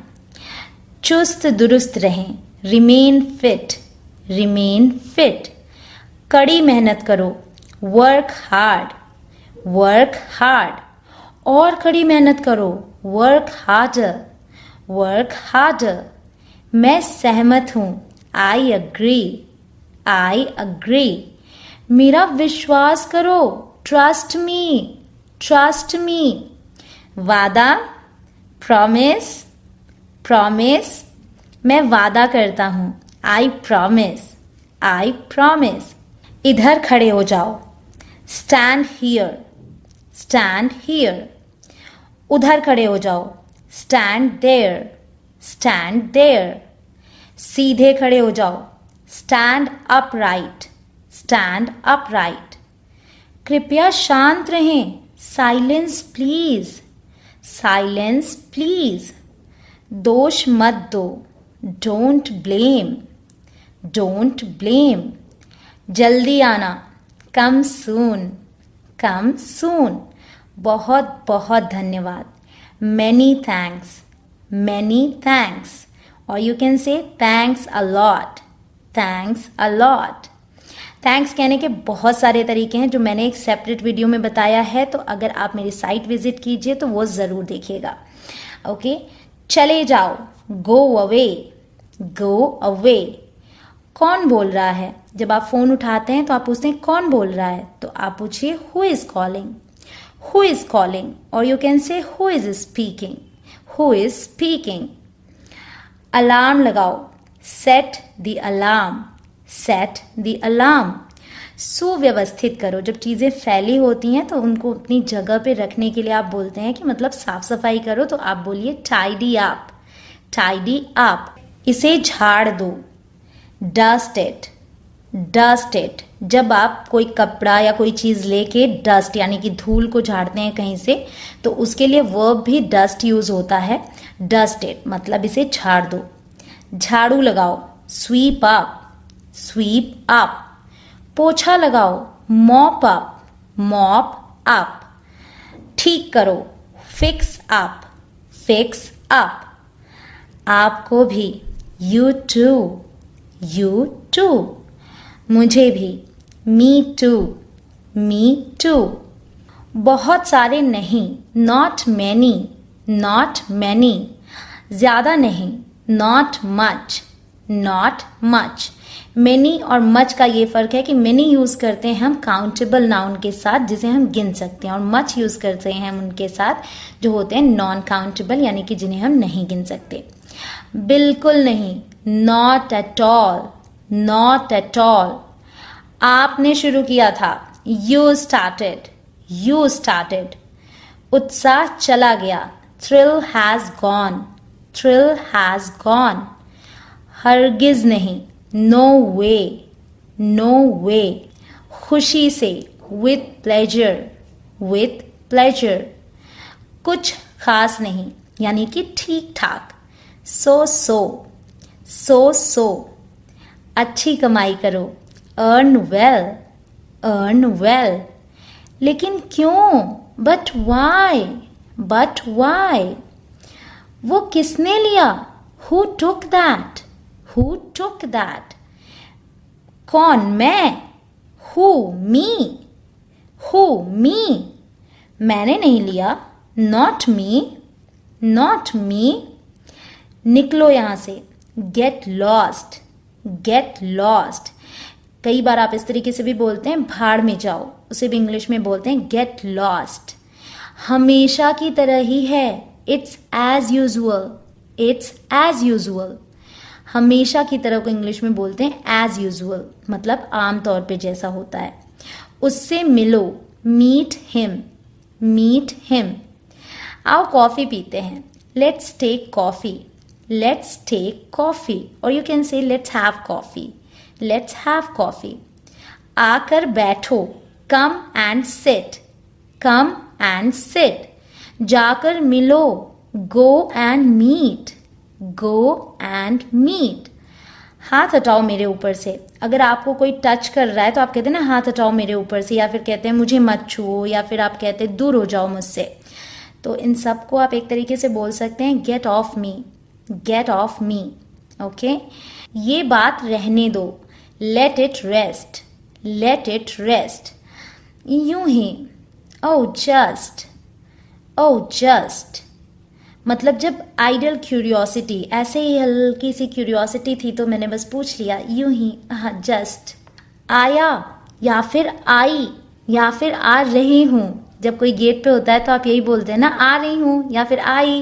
चुस्त दुरुस्त रहें, रिमेन फिट, रिमेन फिट। कड़ी मेहनत करो, वर्क हार्ड, वर्क हार्ड। और कड़ी मेहनत करो, वर्क हार्डर, वर्क हार्डर। मैं सहमत हूं, आई अग्री, आई अग्री। मेरा विश्वास करो, ट्रस्ट मी, ट्रस्ट मी। वादा, प्रॉमिस, प्रॉमिस। मैं वादा करता हूं, आई प्रॉमिस, आई प्रॉमिस। इधर खड़े हो जाओ, स्टैंड हियर, स्टैंड हियर। उधर खड़े हो जाओ, स्टैंड देयर, स्टैंड देयर। सीधे खड़े हो जाओ, स्टैंड अपराइट, स्टैंड अपराइट। कृपया शांत रहें, साइलेंस प्लीज, साइलेंस प्लीज। दोष मत दो, डोंट ब्लेम, डोंट ब्लेम। जल्दी आना, कम सून, कम सून। बहुत बहुत धन्यवाद, मैनी थैंक्स, मैनी थैंक्स। और यू कैन से thanks a lot, thanks a lot. Thanks कहने के बहुत सारे तरीके हैं जो मैंने एक सेपरेट वीडियो में बताया है, तो अगर आप मेरी साइट विजिट कीजिए तो वो ज़रूर देखिएगा। ओके, चले जाओ, गो अवे, गो अवे। कौन बोल रहा है? जब आप फ़ोन उठाते हैं तो आप पूछते हैं कौन बोल रहा है, तो आप पूछिए who is calling, who is calling. और you can say who is speaking, who is speaking. Alarm लगाओ, set the alarm, set the alarm. सुव्यवस्थित करो, जब चीज़ें फैली होती हैं तो उनको अपनी जगह पे रखने के लिए आप बोलते हैं कि मतलब साफ सफाई करो, तो आप बोलिए टाइडी अप, टाइडी अप। इसे झाड़ दो, डस्ट इट, डस्ट इट। जब आप कोई कपड़ा या कोई चीज़ लेके डस्ट यानी कि धूल को झाड़ते हैं कहीं से, तो उसके लिए वर्ब भी डस्ट यूज होता है, डस्ट इट मतलब इसे झाड़ दो। झाड़ू लगाओ, स्वीप अप, स्वीप अप। पोछा लगाओ, मॉप अप, मॉप अप। ठीक करो, फिक्स अप, फिक्स अप। आपको भी, यू टू, यू टू। मुझे भी, मी टू, मी टू। बहुत सारे नहीं, नॉट मैनी, नॉट मैनी। ज़्यादा नहीं, not much, not much. Many और मच का ये फ़र्क है कि मैनी यूज़ करते हैं हम काउंटेबल नाउन के साथ जिसे हम गिन सकते हैं, और मच यूज़ करते हैं हम उनके साथ जो होते हैं नॉन काउंटेबल यानी कि जिन्हें हम नहीं गिन सकते। बिल्कुल नहीं, not at all, not at all. आपने शुरू किया था, यू स्टार्टेड, यू स्टार्टेड। उत्साह चला गया, thrill has gone, thrill has gone. हरगिज नहीं, नो वे, नो वे। खुशी से, विथ प्लेजर, विथ प्लेजर। कुछ खास नहीं यानी कि ठीक ठाक, सो सो, सो सो। अच्छी कमाई करो, अर्न वेल, अर्न वेल। लेकिन क्यों? But why, but why. वो किसने लिया? Who took that, who took that. कौन? मैं, हु मी, हु मी। मैंने नहीं लिया, नॉट मी, नॉट मी। निकलो यहां से, गेट लॉस्ट, गेट लॉस्ट। कई बार आप इस तरीके से भी बोलते हैं भाड़ में जाओ, उसे भी इंग्लिश में बोलते हैं गेट लॉस्ट। हमेशा की तरह ही है, it's as usual, it's as usual. हमेशा की तरह को इंग्लिश में बोलते हैं एज यूजुअल, मतलब आम तौर पे जैसा होता है। उससे मिलो, मीट हिम, मीट हिम। आओ कॉफी पीते हैं, let's take coffee, let's take coffee. और you can say let's have coffee, let's have coffee. आकर बैठो, come and sit, come and sit. जाकर मिलो, go and meet, go and meet. हाथ हटाओ मेरे ऊपर से। अगर आपको कोई टच कर रहा है तो आप कहते हैं ना हाथ हटाओ मेरे ऊपर से, या फिर कहते हैं मुझे मत छुओ, या फिर आप कहते हैं दूर हो जाओ मुझसे। तो इन सबको आप एक तरीके से बोल सकते हैं get off me, get off me. Okay, ये बात रहने दो, let it rest, let it rest. यूं ही, ओ जस्ट, ओ जस्ट। मतलब जब आइडल क्यूरियोसिटी, ऐसे ही हल्की सी क्यूरियोसिटी थी तो मैंने बस पूछ लिया, यूं ही, हाँ जस्ट। आया या फिर आई या फिर आ रही हूँ। जब कोई गेट पे होता है तो आप यही बोलते हैं ना, आ रही हूँ या फिर आई।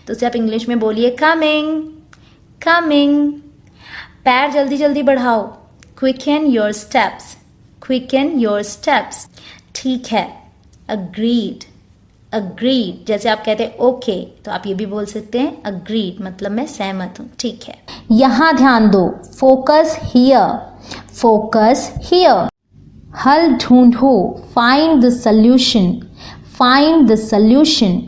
तो उसे आप इंग्लिश में बोलिए कमिंग, कमिंग। पैर जल्दी जल्दी बढ़ाओ, quicken your steps, quicken your steps. ठीक है, अग्रीड, अग्रीड, जैसे आप कहते हैं ओके तो आप ये भी बोल सकते हैं अग्रीड, मतलब मैं सहमत हूँ, ठीक है। यहाँ ध्यान दो, फोकस हियर, फोकस हियर। हल ढूंढो, find the solution, find the solution.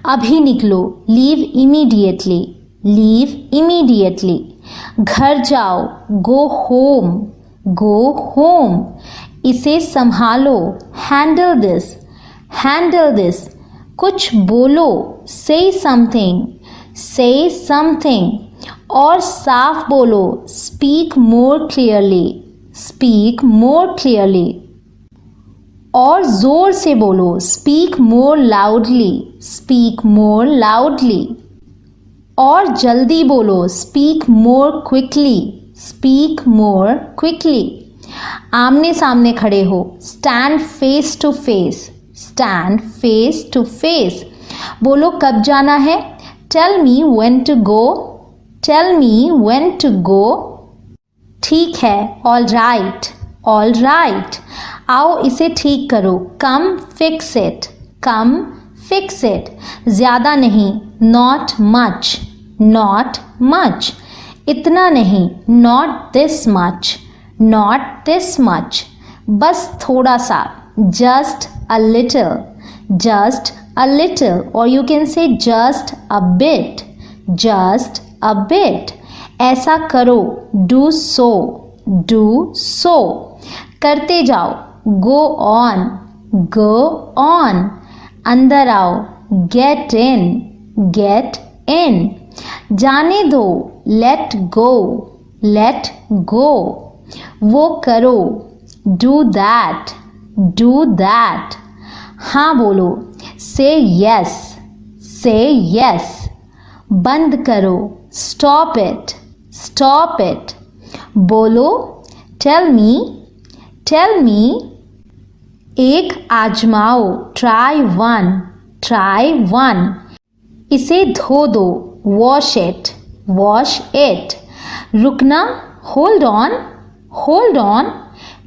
अभी निकलो, लीव इमीडिएटली, लीव इमीडिएटली। घर जाओ, गो होम, गो होम। इसे संभालो, हैंडल दिस, हैंडल दिस। कुछ बोलो, से समथिंग, से समथिंग। और साफ बोलो, speak more clearly, speak more clearly. और जोर से बोलो, speak more loudly, speak more loudly. और जल्दी बोलो, speak more quickly, speak more quickly. आमने सामने खड़े हो, stand face to face, stand face to face. बोलो कब जाना है, tell me when to go, tell me when to go. ठीक है, ऑल राइट, ऑल राइट। आओ इसे ठीक करो, come fix it, come fix it. ज़्यादा नहीं, नॉट मच, नॉट मच। इतना नहीं, not this much, not this much. बस थोड़ा सा, just a little, just a little. और you can say just a bit, just a bit. ऐसा करो, डू सो, डू सो। करते जाओ, गो ऑन, गो ऑन। अंदर आओ, गेट इन, गेट इन। जाने दो, लेट गो, लेट गो। वो करो, डू दैट, डू दैट। हाँ बोलो, से यस, से यस। बंद करो, स्टॉप इट, स्टॉप इट। बोलो, टेल मी, टेल मी। एक आजमाओ, ट्राई वन, ट्राई वन। इसे धो दो, वॉश इट, वॉश इट। रुकना, होल्ड ऑन, होल्ड ऑन।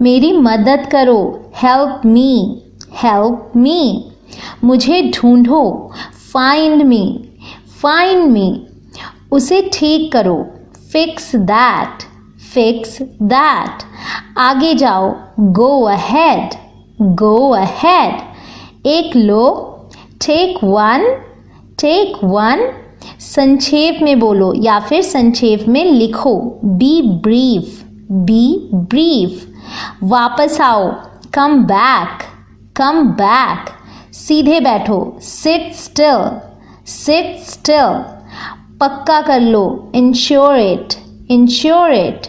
मेरी मदद करो, हेल्प मी, हेल्प मी। मुझे ढूंढो, फाइंड मी, फाइंड मी। उसे ठीक करो, फिक्स दैट, फिक्स दैट। आगे जाओ, गो अहेड, गो अहेड। एक लो, टेक वन, टेक वन। संक्षेप में बोलो या फिर संक्षेप में लिखो, बी ब्रीफ, बी ब्रीफ। वापस आओ, कम बैक, कम बैक। सीधे बैठो, सिट स्टिल, सिट स्टिल। पक्का कर लो, इंश्योर इट, इंश्योर इट।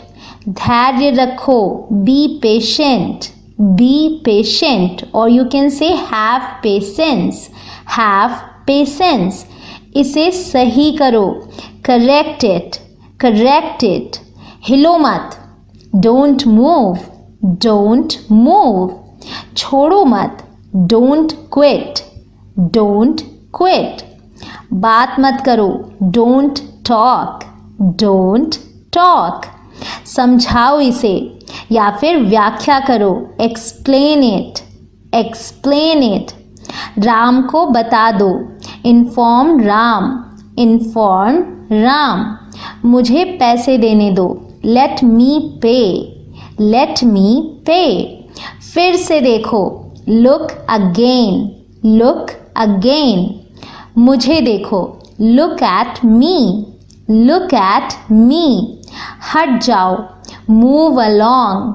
धैर्य रखो, बी पेशेंट, बी पेशेंट। और यू कैन से हैव पेशेंस, हैव पेशेंस। इसे सही करो, करेक्ट इट, करेक्ट इट। हिलो मत, डोंट मूव, डोंट मूव। छोड़ो मत, डोंट क्विट, डोंट क्विट। बात मत करो, डोंट टॉक, डोंट टॉक। समझाओ इसे या फिर व्याख्या करो, explain it, explain it. Ram को बता दो, इन्फॉर्म राम, इन्फॉर्म राम। मुझे पैसे देने दो, लेट मी पे, लेट मी पे। फिर से देखो, लुक अगेन, लुक अगेन। मुझे देखो, look at me, look at me. हट जाओ, मूव अलोंग,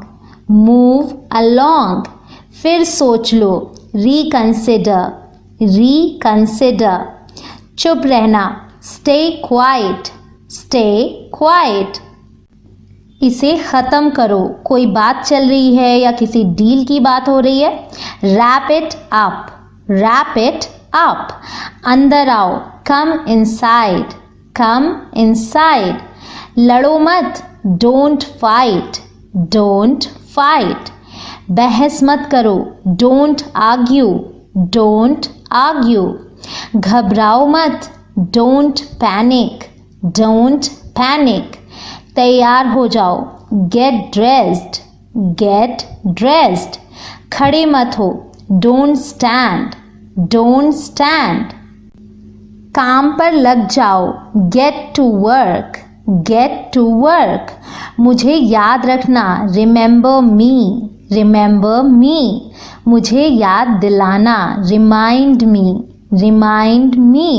मूव अलोंग। फिर सोच लो, रिकंसिडर, रिकंसिडर। चुप रहना, स्टे क्वाइट, स्टे क्वाइट। इसे ख़त्म करो, कोई बात चल रही है या किसी डील की बात हो रही है। Wrap it up, wrap it up. अंदर आओ, कम इनसाइड, कम इनसाइड। लड़ो मत, डोंट फाइट, डोंट फाइट। बहस मत करो, डोंट आर्ग्यू, डोंट आर्ग्यू। घबराओ मत, डोंट पैनिक, डोंट पैनिक। तैयार हो जाओ, गेट ड्रेस्ड, गेट ड्रेस्ड। खड़े मत हो, डोंट स्टैंड, Don't stand. काम पर लग जाओ. Get to work. Get to work. मुझे याद रखना. Remember me. Remember me. मुझे याद दिलाना. Remind me. Remind me.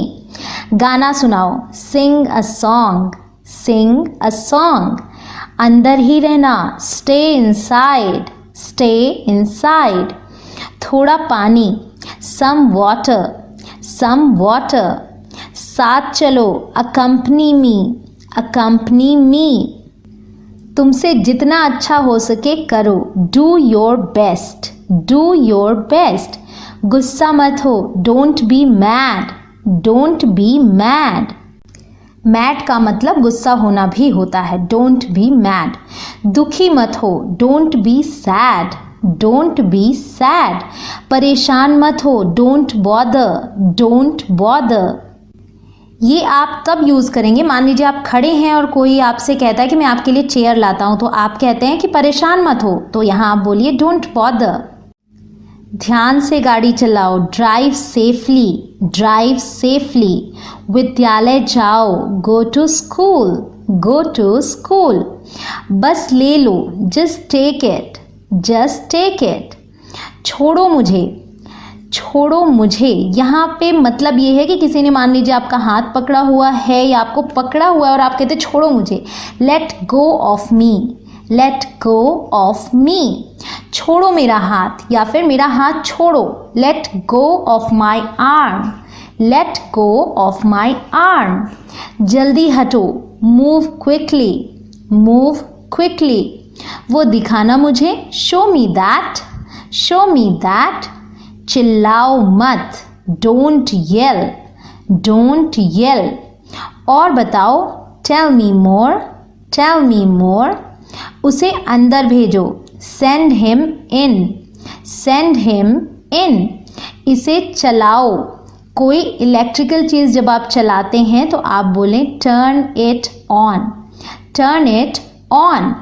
गाना सुनाओ. Sing a song. Sing a song. अंदर ही रहना. Stay inside. Stay inside. थोड़ा पानी. Some water. Some water. साथ चलो. Accompany me. Accompany me. तुमसे जितना अच्छा हो सके करो. Do your best. Do your best. गुस्सा मत हो. Don't be mad. Don't be mad. Mad का मतलब गुस्सा होना भी होता है. Don't be mad. दुखी मत हो. Don't be sad. Don't be sad. परेशान मत हो. Don't bother. Don't bother. ये आप तब यूज़ करेंगे. मान लीजिए आप खड़े हैं और कोई आपसे कहता है कि मैं आपके लिए चेयर लाता हूँ, तो आप कहते हैं कि परेशान मत हो, तो यहाँ आप बोलिए डोंट बॉदर. ध्यान से गाड़ी चलाओ. Drive safely. Drive safely. विद्यालय जाओ. Go to school. Go to school. बस ले लो. Just take it. Just take it. छोड़ो मुझे. छोड़ो मुझे. यहाँ पे मतलब ये है कि किसी ने मान लीजिए आपका हाथ पकड़ा हुआ है या आपको पकड़ा हुआ है और आप कहते छोड़ो मुझे. Let go of me. Let go of me. छोड़ो मेरा हाथ या फिर मेरा हाथ छोड़ो. Let go of my arm. Let go of my arm. जल्दी हटो. Move quickly. Move quickly. वो दिखाना मुझे. Show me that. Show me that. चिल्लाओ मत. Don't yell. Don't yell. और बताओ. Tell me more. Tell me more. उसे अंदर भेजो. Send him in. Send him in. इसे चलाओ. कोई इलेक्ट्रिकल चीज़ जब आप चलाते हैं तो आप बोलें turn it on. Turn it on.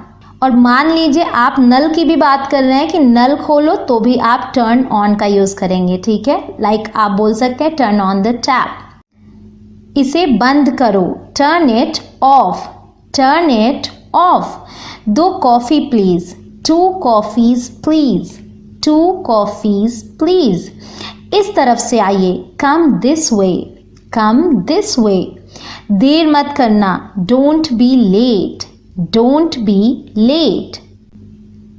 और मान लीजिए आप नल की भी बात कर रहे हैं कि नल खोलो, तो भी आप टर्न ऑन का यूज़ करेंगे. ठीक है. लाइक आप बोल सकते हैं टर्न ऑन द टैप. इसे बंद करो. Turn it of. Turn it of. 2 coffee please. 2 coffees please. 2 coffees please. इस तरफ से आइए. Come this way. Come this way. देर मत करना. Don't be late. Don't be late.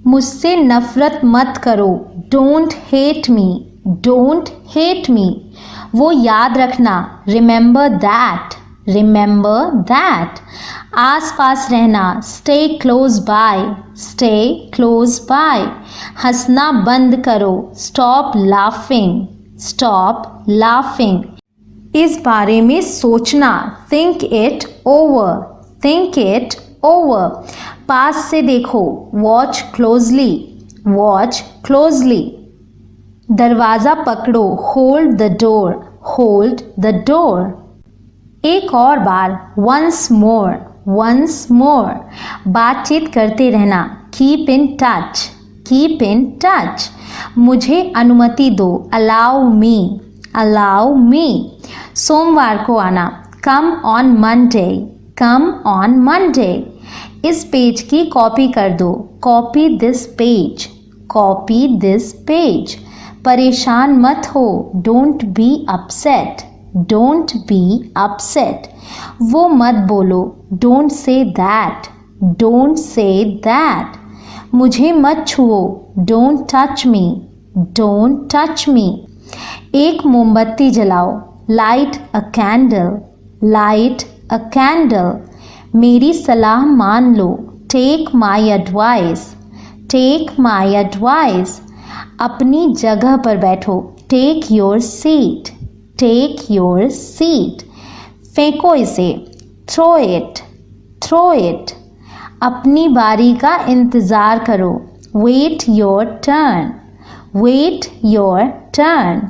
मुझसे नफरत मत करो. Don't hate me. Don't hate me. वो याद रखना. Remember that. Remember that. आस पास रहना. Stay close by. Stay close by. हंसना बंद करो. Stop laughing. Stop laughing. इस बारे में सोचना. Think it over. Think it over. पास से देखो. Watch closely. Watch closely. दरवाज़ा पकड़ो. Hold the door. Hold the door. एक और बार. Once more. Once more. बातचीत करते रहना. Keep in touch. Keep in touch. मुझे अनुमति दो. Allow me. Allow me. सोमवार को आना. Come on Monday. Come on Monday. इस पेज की कॉपी कर दो. Copy this page. Copy this page. परेशान मत हो. Don't be upset. Don't be upset. वो मत बोलो. Don't say that. Don't say that. मुझे मत छुओ. Don't touch me. Don't touch me. एक मोमबत्ती जलाओ. Light a candle. Light a candle. मेरी सलाह मान लो. Take my advice. Take my advice. अपनी जगह पर बैठो. Take your seat. Take your seat. फेंको इसे. Throw it. Throw it. अपनी बारी का इंतज़ार करो. Wait your turn. Wait your turn.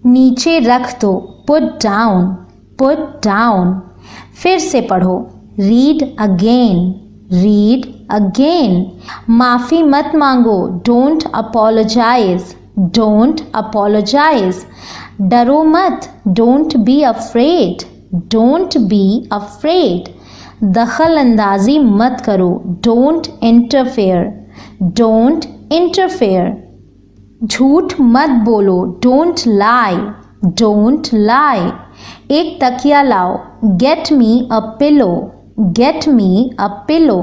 नीचे रख दो. Put down. Put down. फिर से पढ़ो. Read again. Read again. माफ़ी मत मांगो. Don't apologise. Don't apologize. डरो मत. Don't be afraid. Don't be afraid. दखल अंदाजी मत करो. Don't interfere. Don't interfere. झूठ मत बोलो. Don't lie. Don't lie. एक तकिया लाओ. Get me a pillow. Get me a pillow.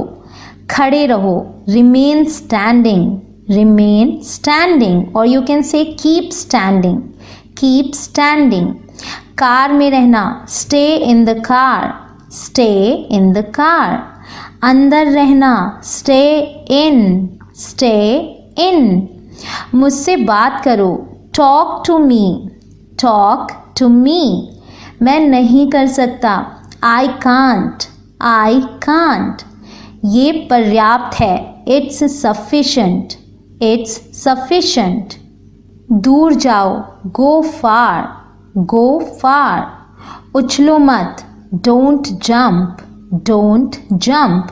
खड़े रहो. Remain standing. Remain standing. Or you can say keep standing. Keep standing. Car में रहना. Stay in the car. Stay in the car. अंदर रहना. Stay in. Stay in. मुझसे बात करो. Talk to me. Talk to me. मैं नहीं कर सकता. I can't. I can't. ये पर्याप्त है. It's sufficient. It's sufficient. दूर जाओ. Go far. Go far. उछलो मत. Don't jump. Don't jump.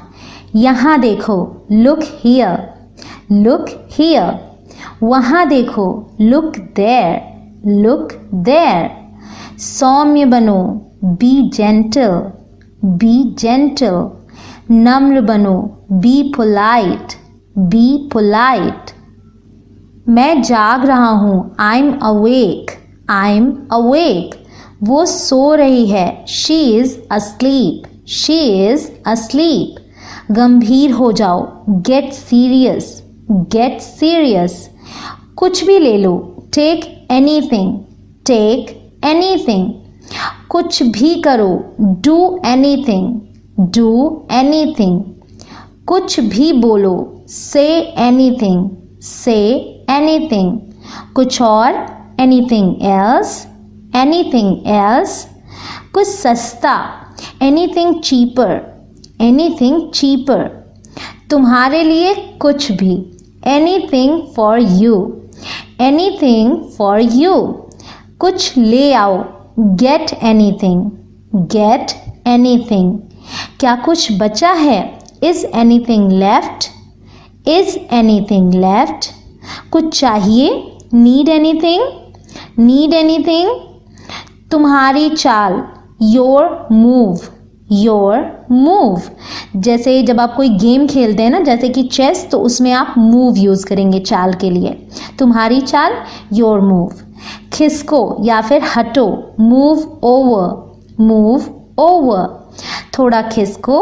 यहाँ देखो. Look here. Look here. वहाँ देखो. Look there. Look there. सौम्य बनो. Be gentle. Be gentle. नम्र बनो. Be polite. Be polite. मैं जाग रहा हूँ. I'm awake. I'm awake. वो सो रही है. She is asleep. She is asleep. गंभीर हो जाओ. Get serious. Get serious. कुछ भी ले लो. Take anything. Take anything. कुछ भी करो. Do anything. Do anything. कुछ भी बोलो. Say anything. Say anything. कुछ और. Anything else. Anything else. कुछ सस्ता. Anything cheaper. Anything cheaper. तुम्हारे लिए कुछ भी. Anything for you. Anything for you. कुछ ले आओ. Get anything. Get anything. क्या कुछ बचा है. Is anything left? Is anything left? कुछ चाहिए. Need anything? Need anything? तुम्हारी चाल. Your move. Your move. जैसे जब आप कोई गेम खेलते हैं ना, जैसे कि चेस, तो उसमें आप move यूज़ करेंगे चाल के लिए. तुम्हारी चाल. Your move. खिसको या फिर हटो. Move over. Move over. थोड़ा खिसको.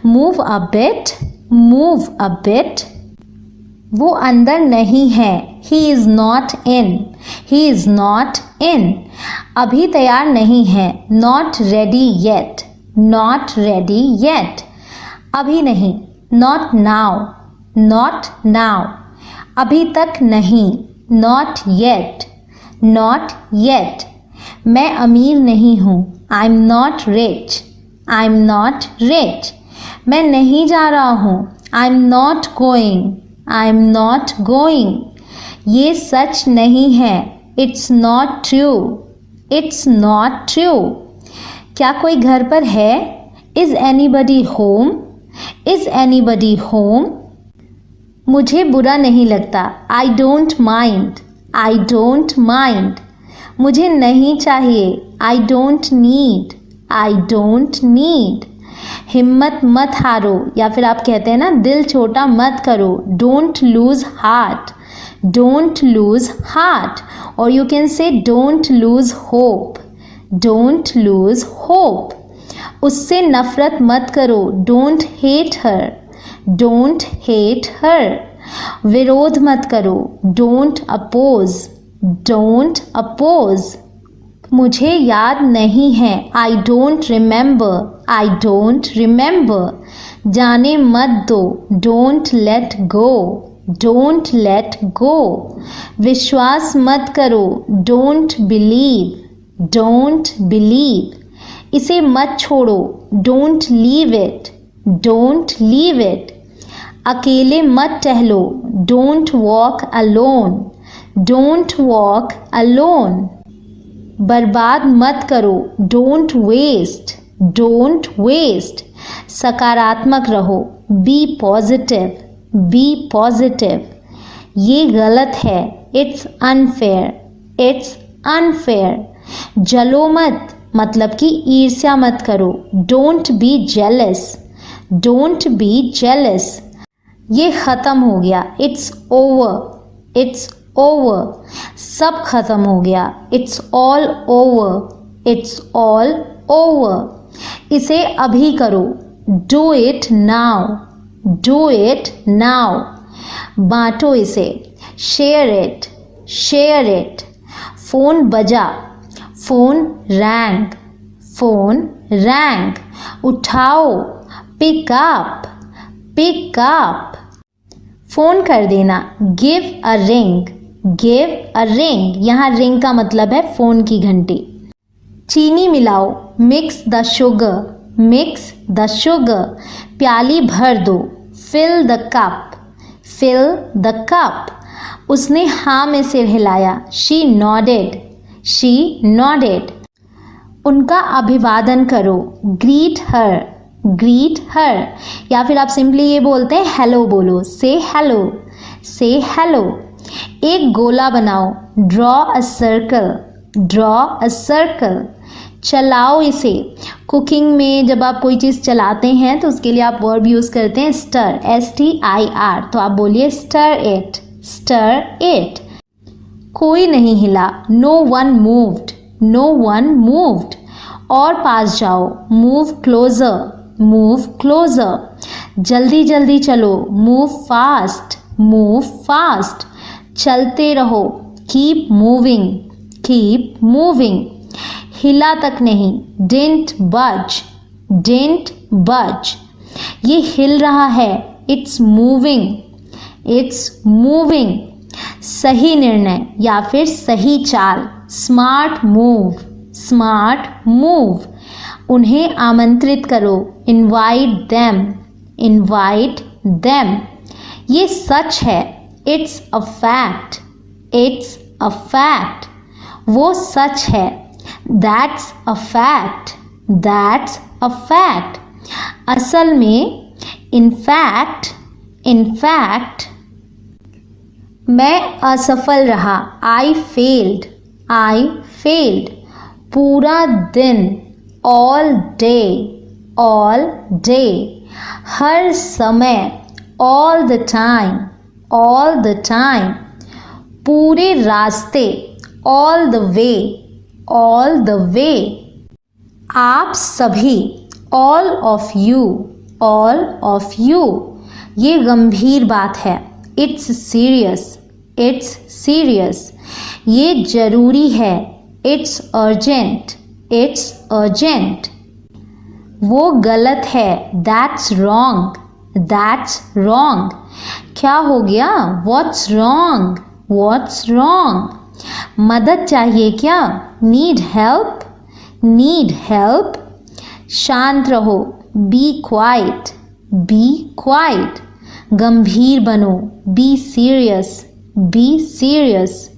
Move a bit. Move a bit. वो अंदर नहीं है. He is not in. He is not in. अभी तैयार नहीं है. Not ready yet. Not ready yet. अभी नहीं. Not now. Not now. अभी तक नहीं. Not yet. Not yet. मैं अमीर नहीं हूँ. I'm not rich. I'm not rich. मैं नहीं जा रहा हूँ. I'm not going. I'm not going. ये सच नहीं है. It's not true. It's not true. क्या कोई घर पर है. Is anybody home? Is anybody home? मुझे बुरा नहीं लगता. I don't mind. I don't mind. मुझे नहीं चाहिए. I don't need. I don't need. हिम्मत मत हारो, या फिर आप कहते हैं ना दिल छोटा मत करो. Don't lose heart. Don't lose heart. Or you can say don't lose hope. Don't lose hope. उससे नफरत मत करो. Don't hate her. Don't hate her. विरोध मत करो. Don't oppose. Don't oppose. मुझे याद नहीं है. I don't remember. I don't remember. जाने मत दो. Don't let go. Don't let go. विश्वास मत करो. Don't believe. Don't believe. इसे मत छोड़ो. Don't leave it. Don't leave it. अकेले मत टहलो. Don't walk alone. Don't walk alone. बर्बाद मत करो. Don't waste. Don't waste. सकारात्मक रहो. Be positive. Be positive. ये गलत है. It's unfair, it's unfair. जलो मत मतलब कि ईर्ष्या मत करो, don't be jealous, don't be jealous. ये ख़त्म हो गया, इट्स ओवर, इट्स ओवर। सब ख़त्म हो गया, it's all over, it's all over. इसे अभी करो, do it now, do it now. बांटो इसे, share it, share it. Phone बजा, फ़ोन रैंग, फ़ोन रैंग। उठाओ, pick up, pick up. Phone कर देना, give a ring, give a ring. यहाँ रिंग का मतलब है फ़ोन की घंटी। चीनी मिलाओ, mix the sugar, mix the sugar. प्याली भर दो, fill the cup, fill the cup. उसने हाँ में सिर हिलाया, शी नॉडेड, शी नॉडेड। उनका अभिवादन करो, ग्रीट हर, ग्रीट हर। या फिर आप सिंपली ये बोलते हैं हेलो बोलो, से हेलो, से हेलो। एक गोला बनाओ, draw a circle, draw a circle. चलाओ इसे, कुकिंग में जब आप कोई चीज़ चलाते हैं तो उसके लिए आप वर्ब यूज़ करते हैं स्टर, STIR। तो आप बोलिए स्टर इट, स्टर इट। कोई नहीं हिला, no one moved, no one moved. और पास जाओ, मूव क्लोजर, मूव क्लोजर। जल्दी जल्दी चलो, मूव फास्ट, मूव फास्ट। चलते रहो, कीप मूविंग, कीप मूविंग। हिला तक नहीं, डिडंट बज, डिडंट बज। ये हिल रहा है, इट्स मूविंग, इट्स मूविंग। सही निर्णय या फिर सही चाल, स्मार्ट मूव, स्मार्ट मूव। उन्हें आमंत्रित करो, इनवाइट देम, इनवाइट देम। ये सच है, it's a fact, it's a fact. वो सच है, that's a fact, that's a fact. असल में, इन फैक्ट, इन फैक्ट। मैं असफल रहा, आई फेल्ड, आई फेल्ड। पूरा दिन, ऑल डे, ऑल डे। हर समय, all the time, all the time. पूरे रास्ते, all the way, all the way. आप सभी, all of you, all of you. ये गंभीर बात है, इट्स सीरियस, इट्स सीरियस। ये जरूरी है, इट्स अर्जेंट, इट्स अर्जेंट। वो गलत है, दैट्स रॉन्ग, दैट्स रॉन्ग। क्या हो गया, व्हाट्स रॉन्ग, व्हाट्स रॉन्ग। मदद चाहिए क्या, नीड हेल्प, नीड हेल्प। शांत रहो, बी क्वाइट, बी क्वाइट। गंभीर बनो, बी सीरियस, बी सीरियस।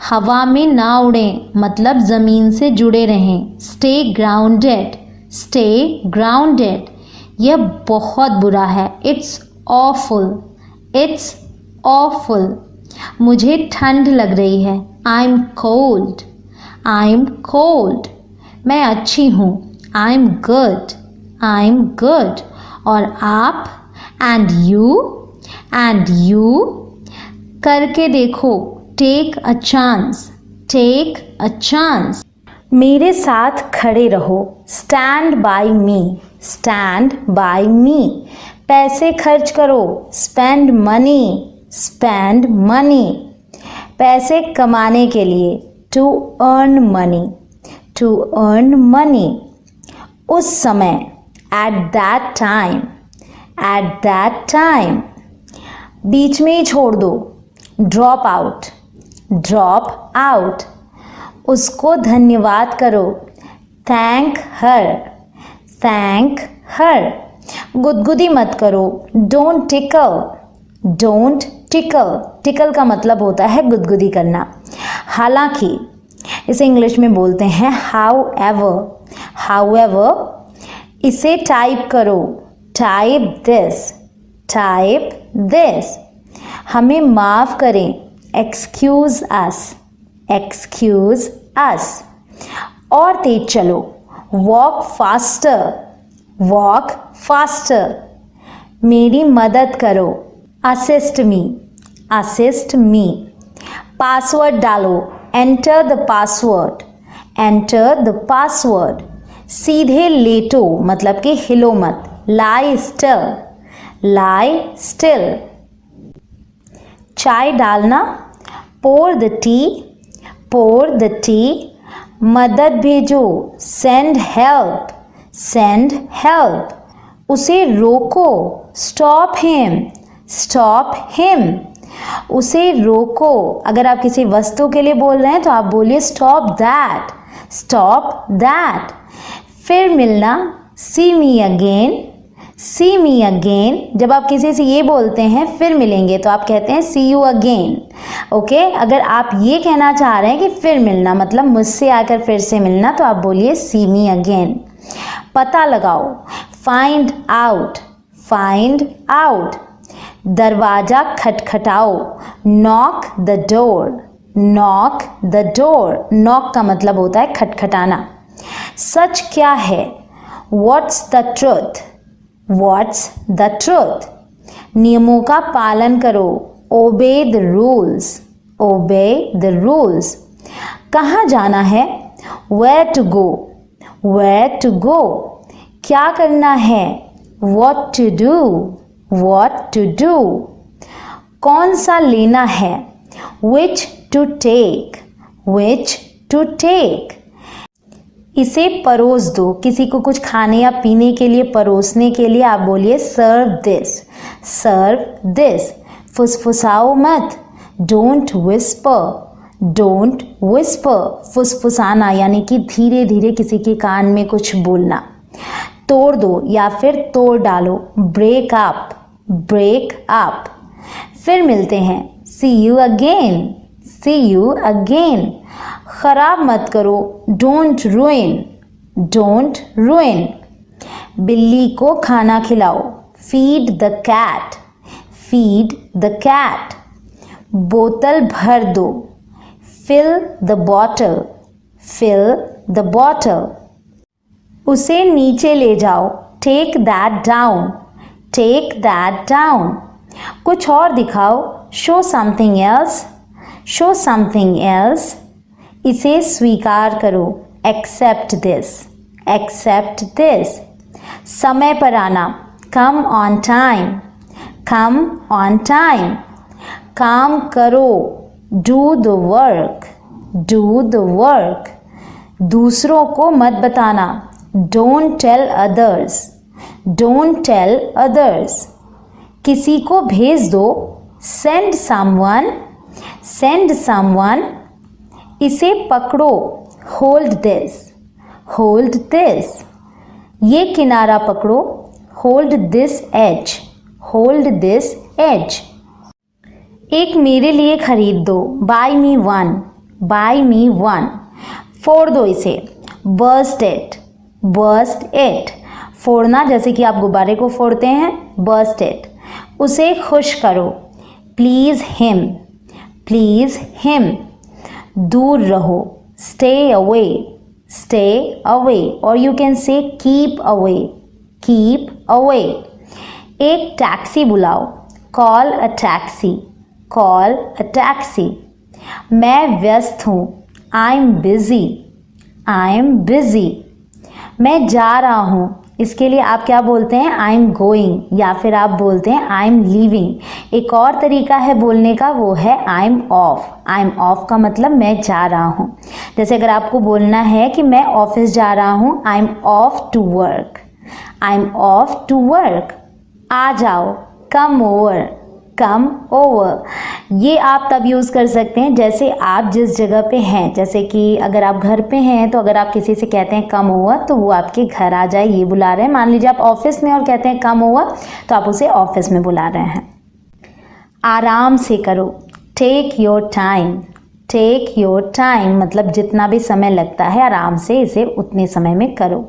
हवा में ना उड़ें मतलब ज़मीन से जुड़े रहें, स्टे ग्राउंडेड, स्टे ग्राउंडेड। यह बहुत बुरा है, इट्स ऑफुल, इट्स ऑफुल। मुझे ठंड लग रही है, I am cold, I am cold. मैं अच्छी हूँ, I am good, I am good. और आप, एंड यू, एंड यू। करके देखो, take a chance, take a chance. मेरे साथ खड़े रहो, stand by me, stand by me. पैसे खर्च करो, स्पेंड मनी, स्पेंड मनी। पैसे कमाने के लिए, to earn money, to earn money. उस समय, at that time, at that time. बीच में ही छोड़ दो, ड्रॉप आउट, ड्रॉप आउट। उसको धन्यवाद करो, थैंक हर, थैंक हर। गुदगुदी मत करो, don't tackle, don't tackle. Tackle का मतलब होता है गुदगुदी करना। हालांकि इसे इंग्लिश में बोलते हैं हाउ एवर, हाउ एवर। इसे टाइप करो, टाइप दिस, टाइप दिस। हमें माफ़ करें, एक्सक्यूज अस, एक्सक्यूज अस। और तेज चलो, वॉक फास्टर, वॉक फास्टर। मेरी मदद करो, assist me, assist me. Password डालो, enter the password, enter the password. सीधे लेटो मतलब कि हिलो मत, लाई स्टिल, लाई स्टिल। चाय डालना, pour the tea, pour the tea. मदद भेजो, सेंड हेल्प, सेंड हेल्प। उसे रोको, स्टॉप हिम, स्टॉप हिम। उसे रोको। अगर आप किसी वस्तु के लिए बोल रहे हैं तो आप बोलिए स्टॉप दैट, स्टॉप दैट। फिर मिलना, सी मी अगेन, सी मी अगेन। जब आप किसी से ये बोलते हैं फिर मिलेंगे तो आप कहते हैं सी यू अगेन, ओके। अगर आप ये कहना चाह रहे हैं कि फिर मिलना मतलब मुझसे आकर फिर से मिलना तो आप बोलिए सी मी अगेन। पता लगाओ, फाइंड आउट, फाइंड आउट। दरवाजा खटखटाओ, knock the door, knock the door. Knock का मतलब होता है खटखटाना। सच क्या है, what's the truth, what's the truth. नियमों का पालन करो, obey the rules, obey the rules. कहाँ जाना है, where to go, where to go. क्या करना है, what to do, what to do. कौन सा लेना है, which to take, which to take. इसे परोस दो, किसी को कुछ खाने या पीने के लिए परोसने के लिए आप बोलिए सर्व दिस, सर्व दिस। फुसफुसाओ मत, डोंट विस्पर, डोंट विस्पर। फुसफुसाना यानी कि धीरे धीरे किसी के कान में कुछ बोलना। तोड़ दो या फिर तोड़ डालो, ब्रेक अप, ब्रेक अप। फिर मिलते हैं, see you again, see you again. खराब मत करो, डोंट रुइन, डोंट रुइन। बिल्ली को खाना खिलाओ, feed the cat, feed the cat. बोतल भर दो, fill the bottle, fill the bottle. उसे नीचे ले जाओ, take that down, take that down. कुछ और दिखाओ, show something else, show something else. इसे स्वीकार करो, एक्सेप्ट दिस, एक्सेप्ट दिस। समय पर आना, come on time, come on time. काम करो, do the work, do the work. दूसरों को मत बताना, don't tell others, don't tell others. किसी को भेज दो, सेंड समवन, सेंड समवन। इसे पकड़ो, होल्ड दिस, होल्ड दिस। ये किनारा पकड़ो, hold this edge, hold this edge. एक मेरे लिए खरीद दो, buy me one, buy me one. फोड़ दो इसे, बर्स्ट इट, बर्स्ट इट। फोड़ना जैसे कि आप गुब्बारे को फोड़ते हैं, बर्स्ट इट। उसे खुश करो, प्लीज हिम, प्लीज हिम। दूर रहो, स्टे अवे, स्टे अवे। और यू कैन से कीप अवे, कीप अवे। एक टैक्सी बुलाओ, call a taxi, call a taxi. मैं व्यस्त हूँ, I am busy, I am busy. मैं जा रहा हूँ, इसके लिए आप क्या बोलते हैं, आई एम गोइंग, या फिर आप बोलते हैं आई एम लीविंग। एक और तरीका है बोलने का, वो है I am of. I am of का मतलब मैं जा रहा हूँ। जैसे अगर आपको बोलना है कि मैं ऑफिस जा रहा हूँ, I am off to work, I am off to work. आ जाओ, कम ओवर, कम ओवर। ये आप तब यूज़ कर सकते हैं जैसे आप जिस जगह पे हैं। जैसे कि अगर आप घर पे हैं तो अगर आप किसी से कहते हैं कम ओवर तो वो आपके घर आ जाए, ये बुला रहे हैं। मान लीजिए आप ऑफिस में और कहते हैं कम ओवर तो आप उसे ऑफिस में बुला रहे हैं। आराम से करो, take your time, take your time मतलब जितना भी समय लगता है आराम से इसे उतने समय में करो।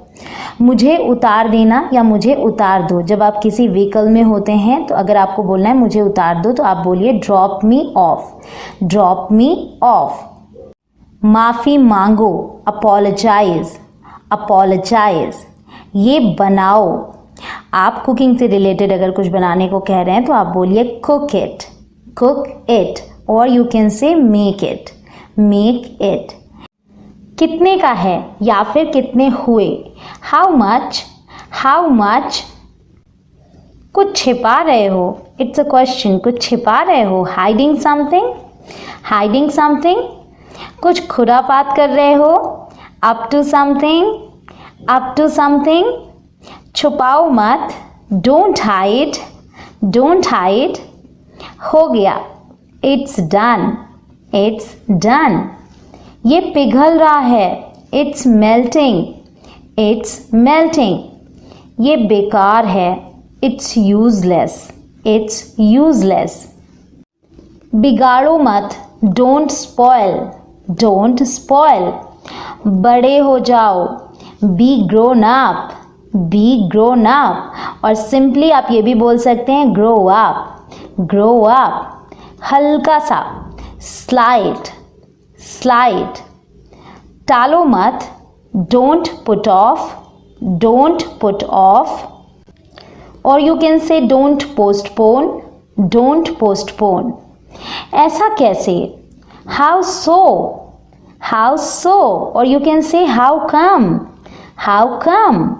मुझे उतार देना या मुझे उतार दो, जब आप किसी व्हीकल में होते हैं तो अगर आपको बोलना है मुझे उतार दो तो आप बोलिए drop me of, drop me of. माफ़ी मांगो, अपोलोजाइज, अपोलोजाइज। ये बनाओ, आप कुकिंग से रिलेटेड अगर कुछ बनाने को कह रहे हैं तो आप बोलिए कुक इट, कुक इट, और यू कैन से मेक इट, मेक इट। कितने का है या फिर कितने हुए, हाउ मच, हाउ मच। कुछ छिपा रहे हो, इट्स अ क्वेश्चन, कुछ छिपा रहे हो, हाइडिंग समथिंग, हाइडिंग समथिंग। कुछ खुरापात कर रहे हो, up to something, up to something. छुपाओ मत, डोंट हाइड, डोंट हाइड। हो गया, इट्स डन, इट्स डन। ये पिघल रहा है, इट्स मेल्टिंग, इट्स मेल्टिंग। ये बेकार है, इट्स यूजलेस, इट्स यूजलेस। बिगाड़ो मत, डोंट स्पॉइल, डोंट स्पॉइल। बड़े हो जाओ, B grown up, B grown up. और सिंपली आप ये भी बोल सकते हैं ग्रो अप, ग्रो अप। हल्का सा, स्लाइड, स्लाइड। टालो मत, don't put off, don't put off. और you can say don't postpone, don't postpone. ऐसा कैसे, हाउ सो, हाउ सो। और you can say how come, how come.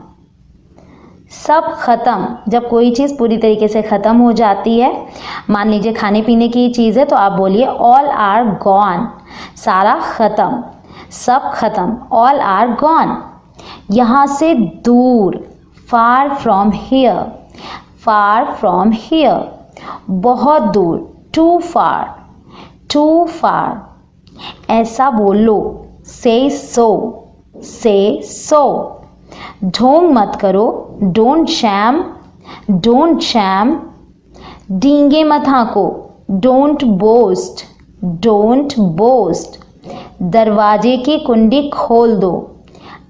सब खत्म, जब कोई चीज़ पूरी तरीके से ख़त्म हो जाती है, मान लीजिए खाने पीने की चीज़ है तो आप बोलिए ऑल आर गॉन, सारा ख़त्म, सब खत्म, ऑल आर गॉन। यहाँ से दूर, far from here, far from here. बहुत दूर, टू फार, टू फार। ऐसा बोलो, से सो, से सो। ढोंग मत करो, डोंट शैम, डोंट शैम। डींगे मत हाँको, डोंट बोस्ट, डोंट बोस्ट। दरवाजे की कुंडी खोल दो,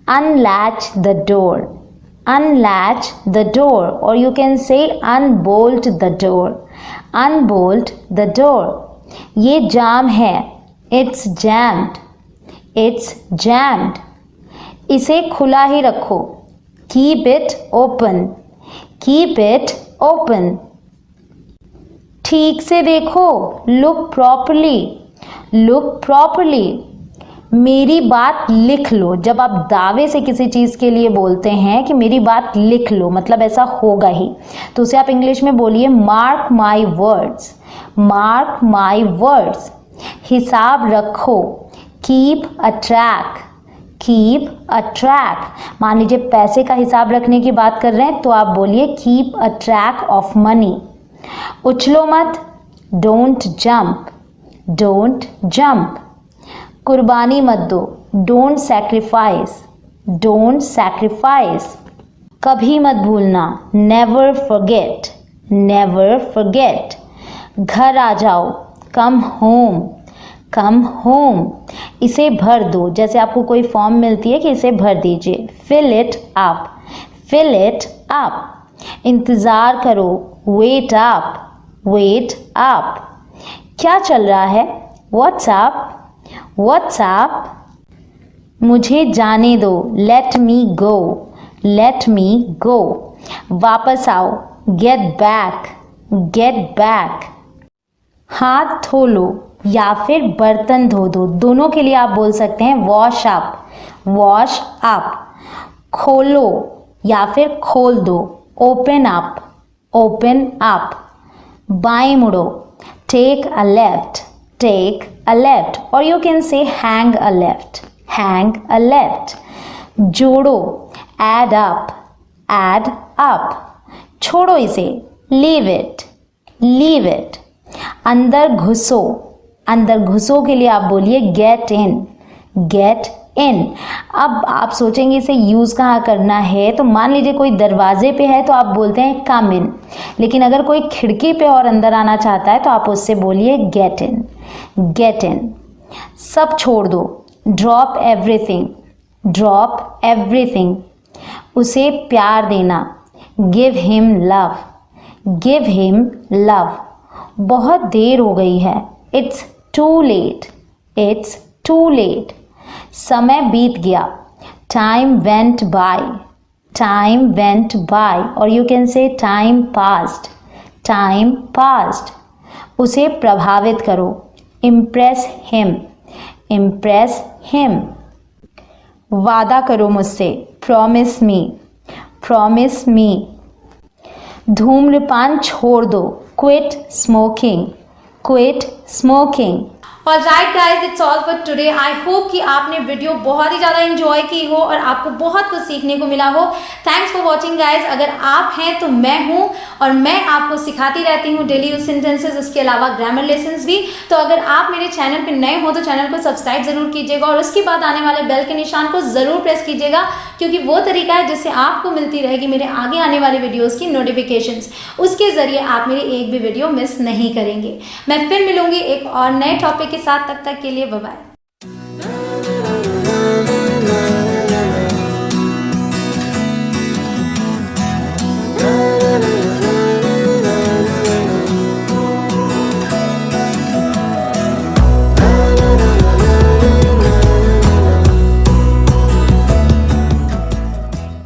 unlatch the door, unlatch the door. और you can say unbolt the door, unbolt the door. ये जाम है, इट्स जैम्ड, इट्स जैम्ड। इसे खुला ही रखो, keep it open, keep it open. ठीक से देखो, लुक प्रॉपरली, लुक प्रॉपरली। मेरी बात लिख लो, जब आप दावे से किसी चीज़ के लिए बोलते हैं कि मेरी बात लिख लो मतलब ऐसा होगा ही, तो उसे आप इंग्लिश में बोलिए mark my words, mark my words. हिसाब रखो, keep a track, keep a track. मान लीजिए पैसे का हिसाब रखने की बात कर रहे हैं तो आप बोलिए keep a track of money. उछलो मत, डोंट जंप, डोंट जंप। कुर्बानी मत दो, डोंट सैक्रिफाइस, डोंट सैक्रिफाइस। कभी मत भूलना, नेवर फॉरगेट, नेवर फॉरगेट। घर आ जाओ, कम होम, कम होम। इसे भर दो, जैसे आपको कोई फॉर्म मिलती है कि इसे भर दीजिए, fill it up, fill it up. इंतज़ार करो, वेट अप, वेट अप। क्या चल रहा है, व्हाट्स अप, व्हाट्स अप। मुझे जाने दो, लेट मी गो, लेट मी गो। वापस आओ, गेट बैक, गेट बैक। हाथ धो लो या फिर बर्तन धो दो, दोनों के लिए आप बोल सकते हैं वॉश अप, वॉश अप। खोलो या फिर खोल दो, ओपन अप, ओपन अप। बाएं मुड़ो, take a left, take a left. और you can say hang a left, hang a left. जोड़ो, एड अप, एड अप। छोड़ो इसे, लीव इट, लीव इट। अंदर घुसो, अंदर घुसो के लिए आप बोलिए गेट इन, गेट इन। अब आप सोचेंगे इसे यूज़ कहाँ करना है, तो मान लीजिए कोई दरवाजे पे है तो आप बोलते हैं कम इन, लेकिन अगर कोई खिड़की पे और अंदर आना चाहता है तो आप उससे बोलिए गेट इन, गेट इन। सब छोड़ दो, ड्रॉप एवरीथिंग, ड्रॉप एवरीथिंग। उसे प्यार देना, give him love, give him love. बहुत देर हो गई है, it's too late, it's too late. समय बीत गया, time went by, time went by, और you can say time passed, time passed. उसे प्रभावित करो, इम्प्रेस हिम, इम्प्रेस हिम। वादा करो मुझसे, प्रॉमिस मी, प्रॉमिस मी। धूम्रपान छोड़ दो, quit smoking, quit smoking. Alright guys, it's all for today. I hope कि आपने वीडियो बहुत ही ज़्यादा एंजॉय की हो और आपको बहुत कुछ सीखने को मिला हो। Thanks for watching guys. अगर आप हैं तो मैं हूँ और मैं आपको सिखाती रहती हूँ डेली यूज सेंटेंसेस, इसके अलावा ग्रामर लेसन्स भी। तो अगर आप मेरे चैनल पे नए हो तो चैनल को सब्सक्राइब जरूर कीजिएगा और उसके बाद आने वाले बेल के निशान को ज़रूर प्रेस कीजिएगा, क्योंकि वो तरीका है जिससे आपको मिलती रहेगी मेरे आगे आने वाले वीडियोज़ की नोटिफिकेशंस। उसके ज़रिए आप मेरी एक भी वीडियो मिस नहीं करेंगे। मैं फिर मिलूंगी एक और नए टॉपिक के साथ, तब तक के लिए बाय बाय।